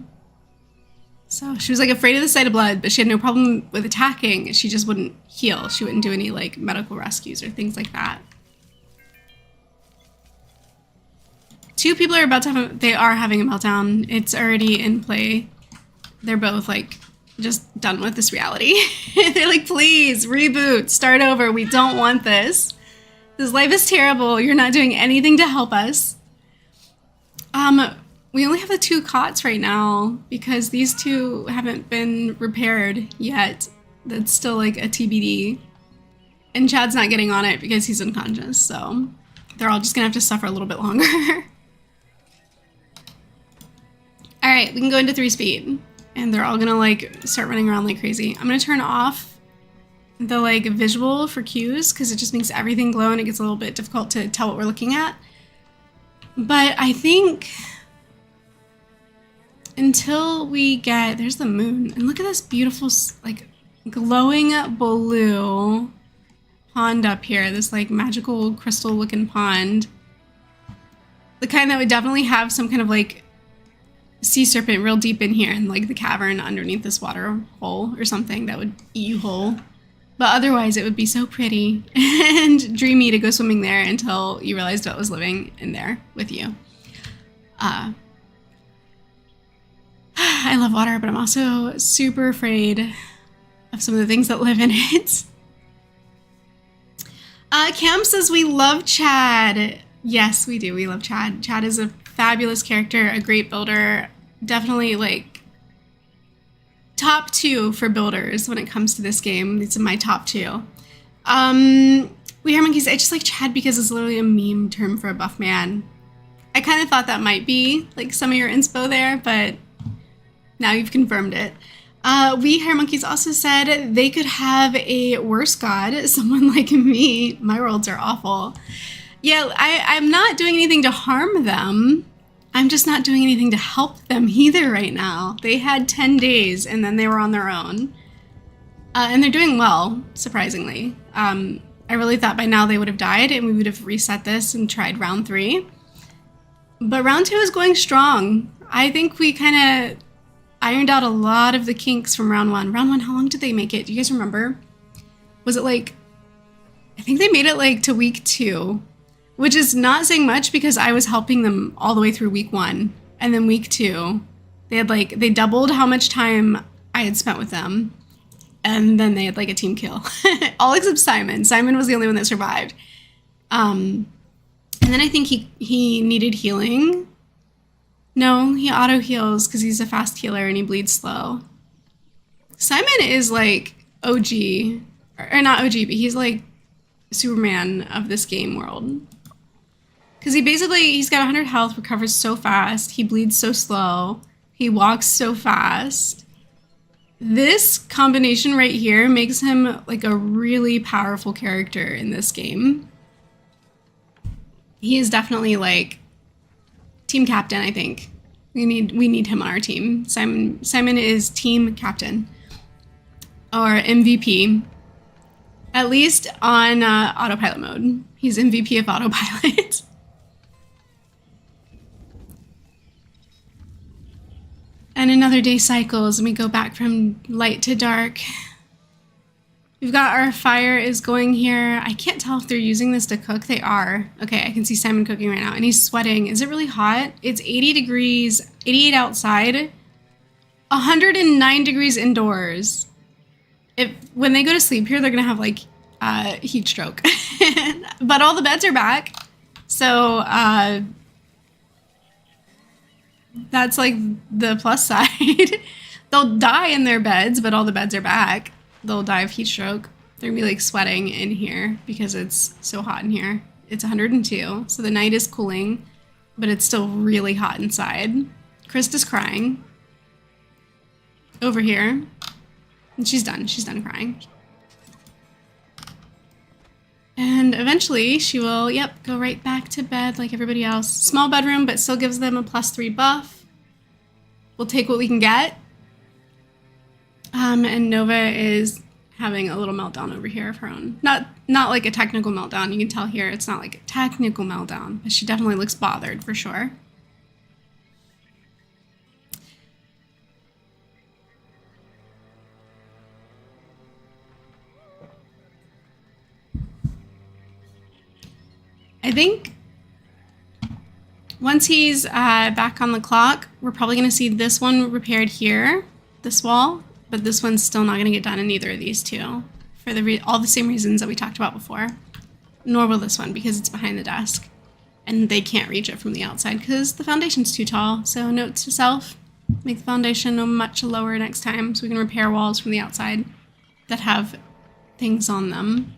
So she was like afraid of the sight of blood, but she had no problem with attacking. She just wouldn't heal. She wouldn't do any like medical rescues or things like that. 2 people are about to have they are having a meltdown. It's already in play. They're both like just done with this reality. They're like, please reboot, start over. We don't want this. This life is terrible. You're not doing anything to help us. We only have the 2 cots right now because these 2 haven't been repaired yet. That's still like a TBD. And Chad's not getting on it because he's unconscious, so they're all just gonna have to suffer a little bit longer. All right, we can go into 3-speed, and they're all gonna like start running around like crazy. I'm gonna turn off the like visual for cues because it just makes everything glow and it gets a little bit difficult to tell what we're looking at. But I think until we get, there's the moon, and look at this beautiful like glowing blue pond up here. This like magical crystal looking pond. The kind that would definitely have some kind of like sea serpent real deep in here in like the cavern underneath this water hole or something that would eat you whole. But otherwise it would be so pretty and dreamy to go swimming there until you realized what was living in there with you. I love water, but I'm also super afraid of some of the things that live in it. Cam says we love Chad. Yes, we do. We love Chad. Chad is a fabulous character, a great builder. Definitely like top 2 for builders when it comes to this game. These are my top 2. We Hair Monkeys, I just like Chad because it's literally a meme term for a buff man. I kind of thought that might be like some of your inspo there, but now you've confirmed it. We Hair Monkeys also said they could have a worse god, someone like me. My rolls are awful. Yeah, I'm not doing anything to harm them. I'm just not doing anything to help them either right now. They had 10 days and then they were on their own. And they're doing well, surprisingly. I really thought by now they would have died and we would have reset this and tried round 3. But round 2 is going strong. I think we kind of ironed out a lot of the kinks from round 1. Round 1, how long did they make it? Do you guys remember? Was it like, I think they made it like to week 2. Which is not saying much because I was helping them all the way through week 1. And then week 2, they doubled how much time I had spent with them. And then they had like a team kill. All except Simon. Simon was the only one that survived. And then I think he needed healing. No, he auto heals because he's a fast healer and he bleeds slow. Simon is like OG, or not OG, but he's like Superman of this game world. Because he's got 100 health, recovers so fast, he bleeds so slow, he walks so fast. This combination right here makes him like a really powerful character in this game. He is definitely like team captain, I think. We need him on our team. Simon is team captain or MVP. At least on autopilot mode. He's MVP of autopilot. And another day cycles and we go back from light to dark. We've got our fire is going here. I can't tell if they're using this to cook. They are. Okay, I can see Simon cooking right now and he's sweating. Is it really hot? It's 80 degrees, 88 outside, 109 degrees indoors. When they go to sleep here, they're gonna have like heat stroke. But all the beds are back. So that's like the plus side. They'll die in their beds, but all the beds are back. They'll die of heat stroke. They're gonna be like sweating in here because it's so hot in here. It's 102, so the night is cooling, but it's still really hot inside. Krista's crying over here. And she's done crying. And eventually she will, go right back to bed like everybody else. Small bedroom, but still gives them a +3 buff. We'll take what we can get. And Nova is having a little meltdown over here of her own. Not like a technical meltdown. You can tell here it's not like a technical meltdown, but she definitely looks bothered for sure. I think once he's back on the clock, we're probably going to see this one repaired here, this wall, but this one's still not going to get done in either of these two for all the same reasons that we talked about before. Nor will this one because it's behind the desk and they can't reach it from the outside because the foundation's too tall. So note to self, make the foundation much lower next time so we can repair walls from the outside that have things on them.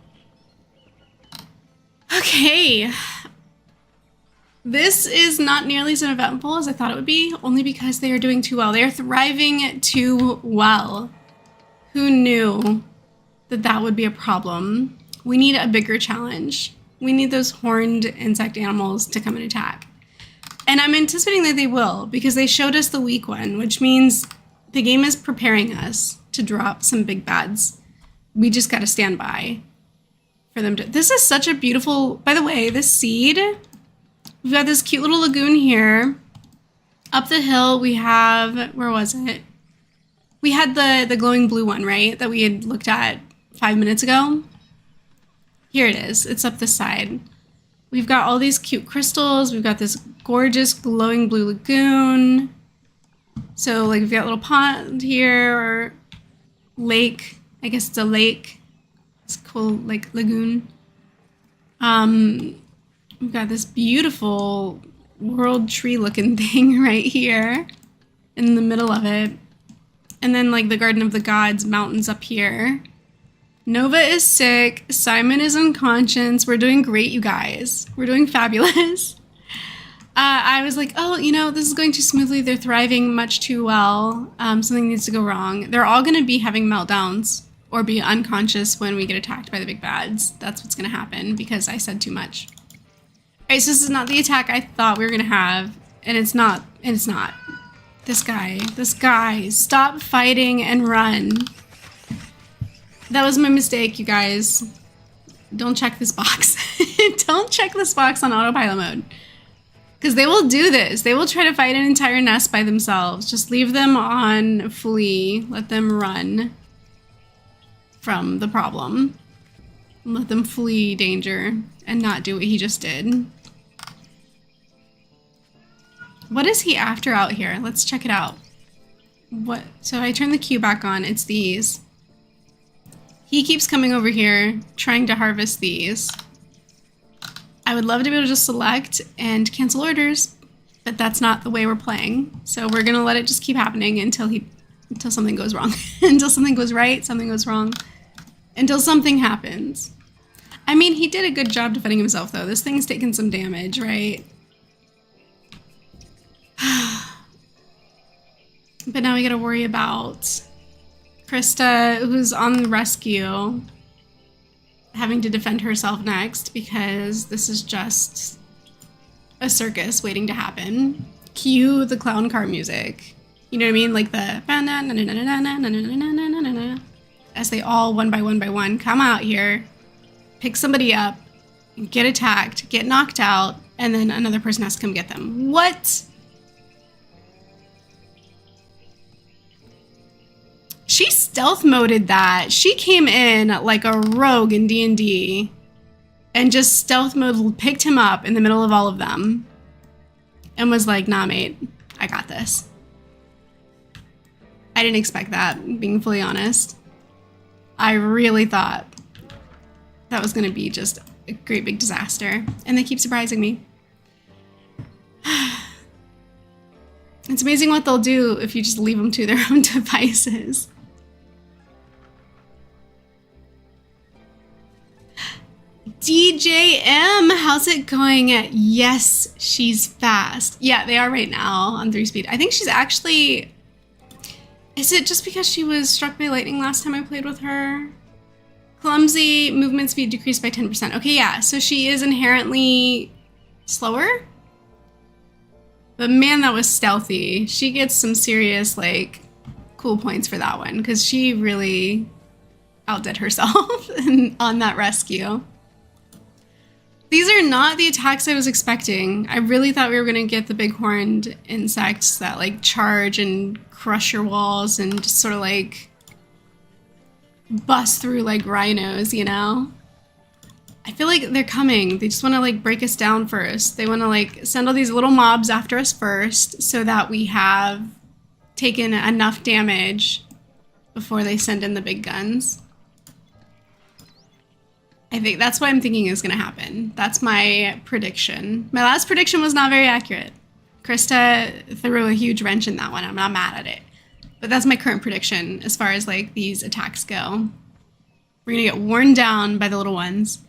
Okay, this is not nearly as eventful as I thought it would be, only because they are doing too well. They are thriving too well. Who knew that that would be a problem? We need a bigger challenge. We need those horned insect animals to come and attack. And I'm anticipating that they will, because they showed us the weak one, which means the game is preparing us to drop some big bads. We just got to stand by for them to... This is such a beautiful... By the way, this seed, we've got this cute little lagoon here. Up the hill, we have... Where was it? We had the glowing blue one, right? That we had looked at 5 minutes ago. Here it is. It's up this side. We've got all these cute crystals. We've got this gorgeous glowing blue lagoon. So, like, we've got a little pond here, or lake. I guess it's a lake. It's a cool, like, lagoon. We've got this beautiful world tree looking thing right here in the middle of it. And then, like, the Garden of the Gods mountains up here. Nova is sick. Simon is unconscious. We're doing great, you guys. We're doing fabulous. I was like, oh, you know, this is going too smoothly. They're thriving much too well. Something needs to go wrong. They're all going to be having meltdowns or be unconscious when we get attacked by the big bads. That's what's going to happen because I said too much. All right, so this is not the attack I thought we were going to have. And it's not. And it's not. This guy. Stop fighting and run. That was my mistake, you guys. Don't check this box. Don't check this box on autopilot mode. Because they will do this. They will try to fight an entire nest by themselves. Just leave them on flee. Let them run from the problem. Let them flee danger and not do what he just did. What is he after out here? Let's check it out. What? So I turn the queue back on. It's these. He keeps coming over here trying to harvest these. I would love to be able to just select and cancel orders, but that's not the way we're playing. So we're gonna let it just keep happening until something goes wrong. Until something goes right, something goes wrong. Until something happens. I mean, he did a good job defending himself though. This thing's taken some damage, right? But now we gotta worry about Krista, who's on the rescue, having to defend herself next because this is just a circus waiting to happen. Cue the clown car music. You know what I mean? Like the as they all one by one come out here, pick somebody up, get attacked, get knocked out, and then another person has to come get them. What? She stealth moded that. She came in like a rogue in D&D and just stealth mode picked him up in the middle of all of them and was like, nah, mate, I got this. I didn't expect that, being fully honest. I really thought that was going to be just a great big disaster, and they keep surprising me. It's amazing what they'll do if you just leave them to their own devices. DJM, how's it going? Yes, she's fast. Yeah, they are right now on 3-speed. I think she's actually... Is it just because she was struck by lightning last time I played with her? Clumsy, movement speed decreased by 10%. Okay, yeah, so she is inherently slower? But man, that was stealthy. She gets some serious, like, cool points for that one, because she really outdid herself on that rescue. These are not the attacks I was expecting. I really thought we were going to get the big horned insects that, like, charge and crush your walls and just sort of, like, bust through like rhinos, you know? I feel like they're coming. They just want to, like, break us down first. They want to, like, send all these little mobs after us first so that we have taken enough damage before they send in the big guns. I think that's what I'm thinking is going to happen. That's my prediction. My last prediction was not very accurate. Krista threw a huge wrench in that one. I'm not mad at it. But that's my current prediction as far as, like, these attacks go. We're going to get worn down by the little ones,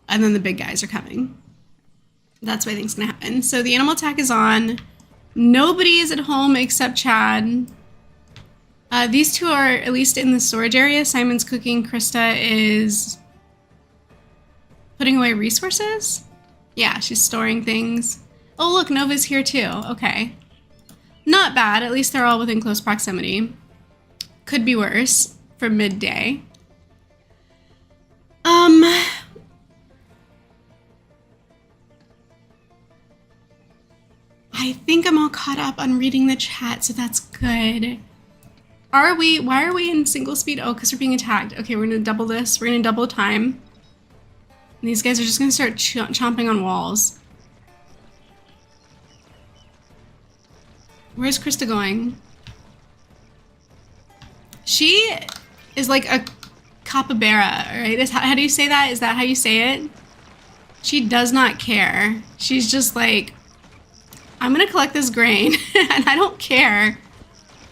and then the big guys are coming. That's what I think is going to happen. So the animal attack is on. Nobody is at home except Chad. These two are at least in the storage area. Simon's cooking. Krista is putting away resources? Yeah, she's storing things. Oh, look, Nova's here too. Okay. Not bad. At least they're all within close proximity. Could be worse. for midday. I think I'm all caught up on reading the chat, so that's good. Are we? Why are we in single speed? Oh, because we're being attacked. Okay, we're gonna double this. We're gonna double time. And these guys are just gonna start chomping on walls. Where's Krista going? She is like a capybara, right? How do you say that? Is that how you say it? She does not care. She's just like, I'm gonna collect this grain and I don't care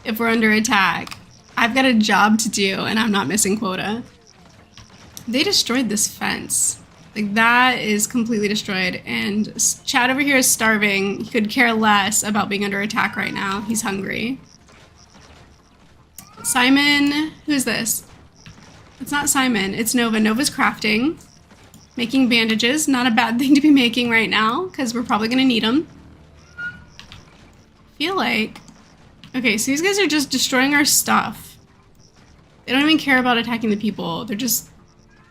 if we're under attack. I've got a job to do and I'm not missing quota. They destroyed this fence. Like, that is completely destroyed, and Chad over here is starving. He could care less about being under attack right now. He's hungry. Simon, who's this? It's not Simon, it's Nova. Nova's crafting, making bandages. Not a bad thing to be making right now, because we're probably gonna need them. I feel like, okay, so these guys are just destroying our stuff. They don't even care about attacking the people. They're just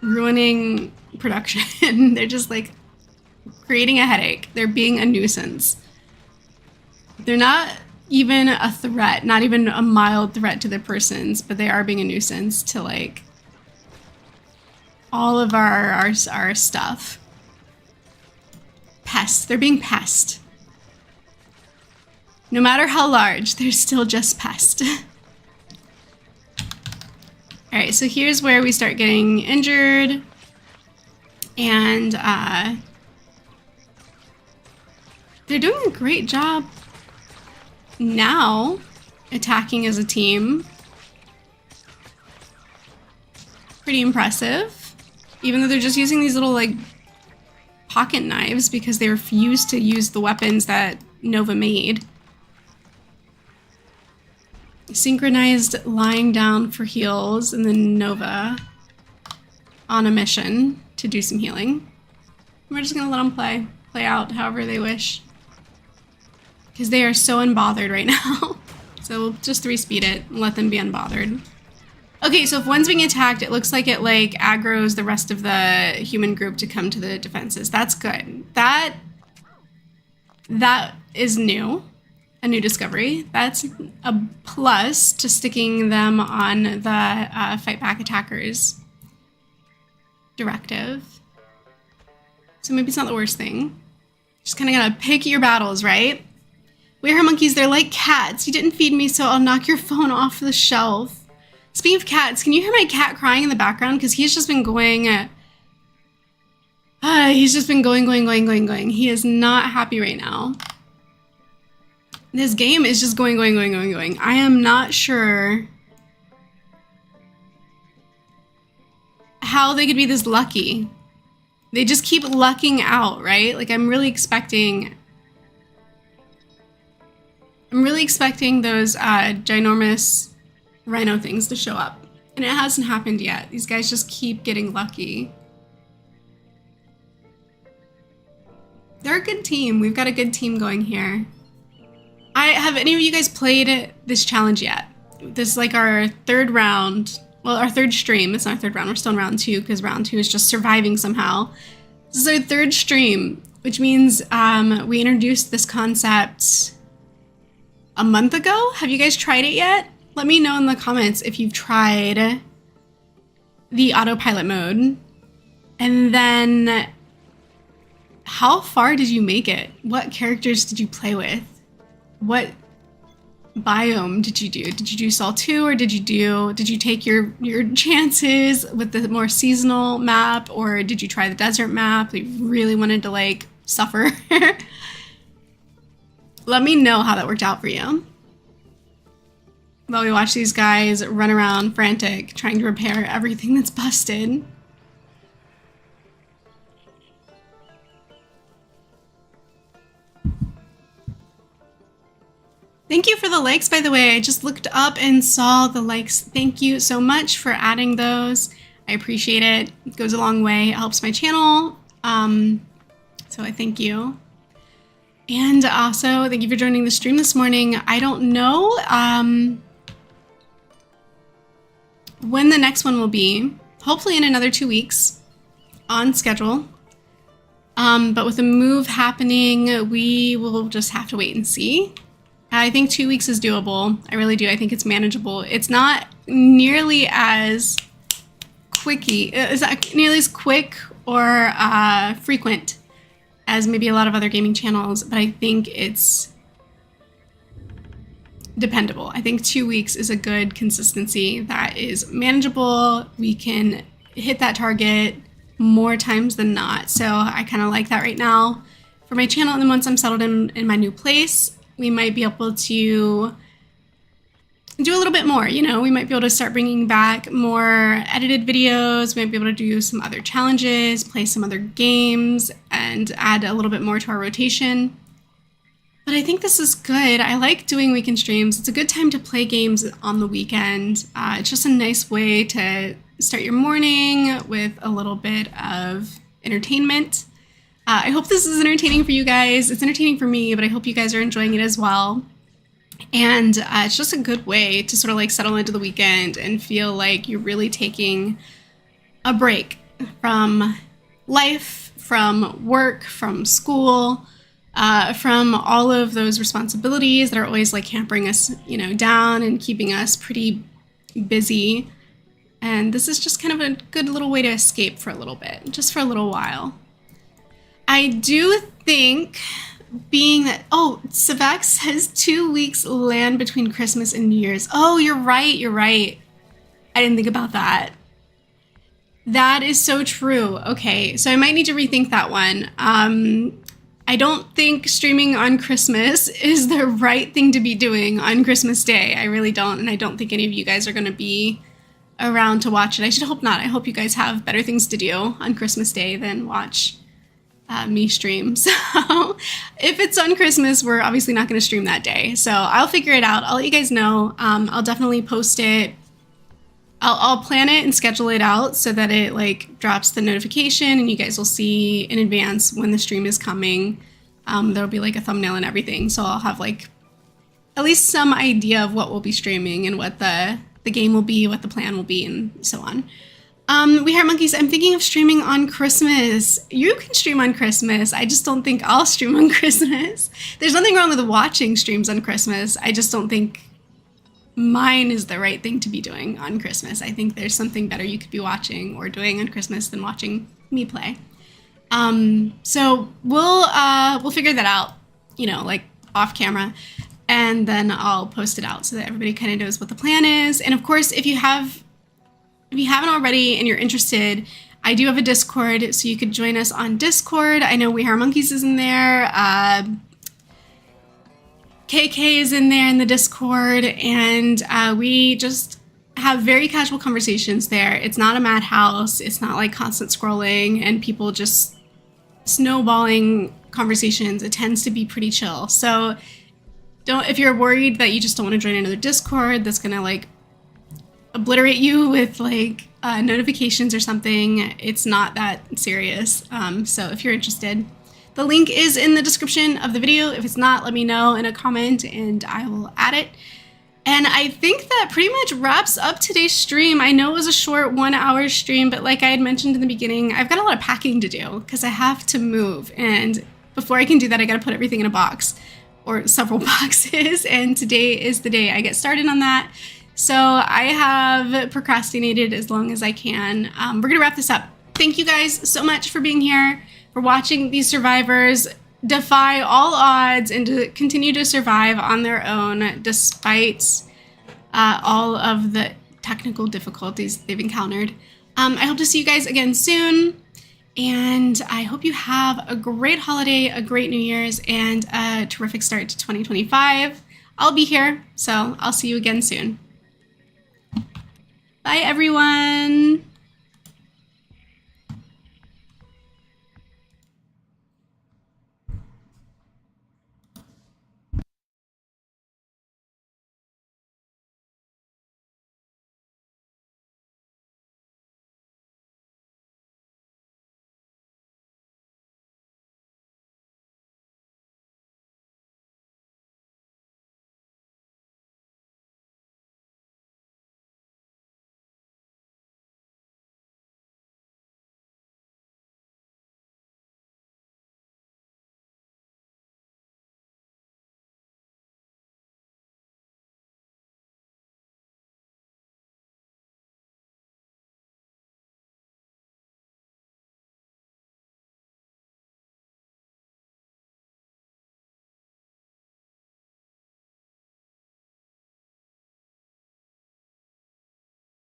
ruining production. They're just like creating a headache. They're being a nuisance. They're not even a threat, not even a mild threat to the persons, but they are being a nuisance to like all of our stuff. Pest. They're being pest. No matter how large, they're still just pest. All right, so here's where we start getting injured, and they're doing a great job now attacking as a team. Pretty impressive, even though they're just using these little like pocket knives because they refuse to use the weapons that Nova made. Synchronized lying down for heals, and then Nova on a mission to do some healing. We're just gonna let them play out however they wish, because they are so unbothered right now. So we'll just 3-speed it and let them be unbothered. Okay, so if one's being attacked, it looks like it like aggroes the rest of the human group to come to the defenses. That's good. That is new. A new discovery. That's a plus to sticking them on the fight back attackers directive. So maybe it's not the worst thing. Just kind of gotta pick your battles, right? We are monkeys, they're like cats. You didn't feed me, so I'll knock your phone off the shelf. Speaking of cats, can you hear my cat crying in the background? Because he's just been going, going. He is not happy right now. This game is just going. I am not sure how they could be this lucky. They just keep lucking out, right? Like, I'm really expecting those ginormous rhino things to show up. And it hasn't happened yet. These guys just keep getting lucky. They're a good team. We've got a good team going here. Have any of you guys played this challenge yet? This is like our third round. Well, our third stream. It's not our third round. We're still in round 2 because round 2 is just surviving somehow. This is our third stream, which means we introduced this concept a month ago. Have you guys tried it yet? Let me know in the comments if you've tried the autopilot mode. And then how far did you make it? What characters did you play with? What biome did you do? Did you do Sol 2, or did you take your chances with the more seasonal map, or did you try the desert map? You really wanted to like suffer. Let me know how that worked out for you. While we watch these guys run around frantic, trying to repair everything that's busted. Thank you for the likes, by the way. I just looked up and saw the likes. Thank you so much for adding those. I appreciate it. It goes a long way. It helps my channel. So I thank you. And also, thank you for joining the stream this morning. I don't know when the next one will be. Hopefully in another 2 weeks on schedule. But with the move happening, we will just have to wait and see. I think 2 weeks is doable. I really do. I think it's manageable. It's not nearly as it's not nearly as quick or frequent as maybe a lot of other gaming channels, but I think it's dependable. I think 2 weeks is a good consistency that is manageable. We can hit that target more times than not. So I kind of like that right now. For my channel, and then once I'm settled in my new place, we might be able to do a little bit more. You know, we might be able to start bringing back more edited videos. We might be able to do some other challenges, play some other games, and add a little bit more to our rotation. But I think this is good. I like doing weekend streams. It's a good time to play games on the weekend. It's just a nice way to start your morning with a little bit of entertainment. I hope this is entertaining for you guys. It's entertaining for me, but I hope you guys are enjoying it as well. And it's just a good way to sort of like settle into the weekend and feel like you're really taking a break from life, from work, from school, from all of those responsibilities that are always like hampering us, you know, down and keeping us pretty busy. And this is just kind of a good little way to escape for a little bit, just for a little while. I do think being that, oh, Savak says 2 weeks land between Christmas and New Year's. Oh, you're right. I didn't think about that. That is so true. Okay, so I might need to rethink that one. I don't think streaming on Christmas is the right thing to be doing on Christmas Day. I really don't, and I don't think any of you guys are going to be around to watch it. I should hope not. I hope you guys have better things to do on Christmas Day than watch me stream. So if it's on Christmas, we're obviously not going to stream that day. So I'll figure it out. I'll let you guys know. I'll definitely post it. I'll plan it and schedule it out so that it like drops the notification and you guys will see in advance when the stream is coming. There'll be like a thumbnail and everything. So I'll have like at least some idea of what we'll be streaming and what the game will be, what the plan will be, and so on. We Heart Monkeys, I'm thinking of streaming on Christmas. You can stream on Christmas. I just don't think I'll stream on Christmas. There's nothing wrong with watching streams on Christmas. I just don't think mine is the right thing to be doing on Christmas. I think there's something better you could be watching or doing on Christmas than watching me play. So we'll figure that out, you know, like off camera, and then I'll post it out so that everybody kind of knows what the plan is. And of course, if you haven't already and you're interested, I do have a Discord, so you could join us on Discord. I know We Are Monkeys is in there. KK is in there in the Discord, and we just have very casual conversations there. It's not a madhouse. It's not like constant scrolling and people just snowballing conversations. It tends to be pretty chill. So if you're worried that you just don't want to join another Discord that's gonna like obliterate you with like notifications or something, it's not that serious. So if you're interested, the link is in the description of the video. If it's not, let me know in a comment and I will add it. And I think that pretty much wraps up today's stream. I know it was a short 1 hour stream, but like I had mentioned in the beginning, I've got a lot of packing to do because I have to move. And before I can do that, I got to put everything in a box or several boxes. And today is the day I get started on that. So I have procrastinated as long as I can. We're going to wrap this up. Thank you guys so much for being here, for watching these survivors defy all odds and to continue to survive on their own despite all of the technical difficulties they've encountered. I hope to see you guys again soon, and I hope you have a great holiday, a great New Year's, and a terrific start to 2025. I'll be here, so I'll see you again soon. Bye, everyone.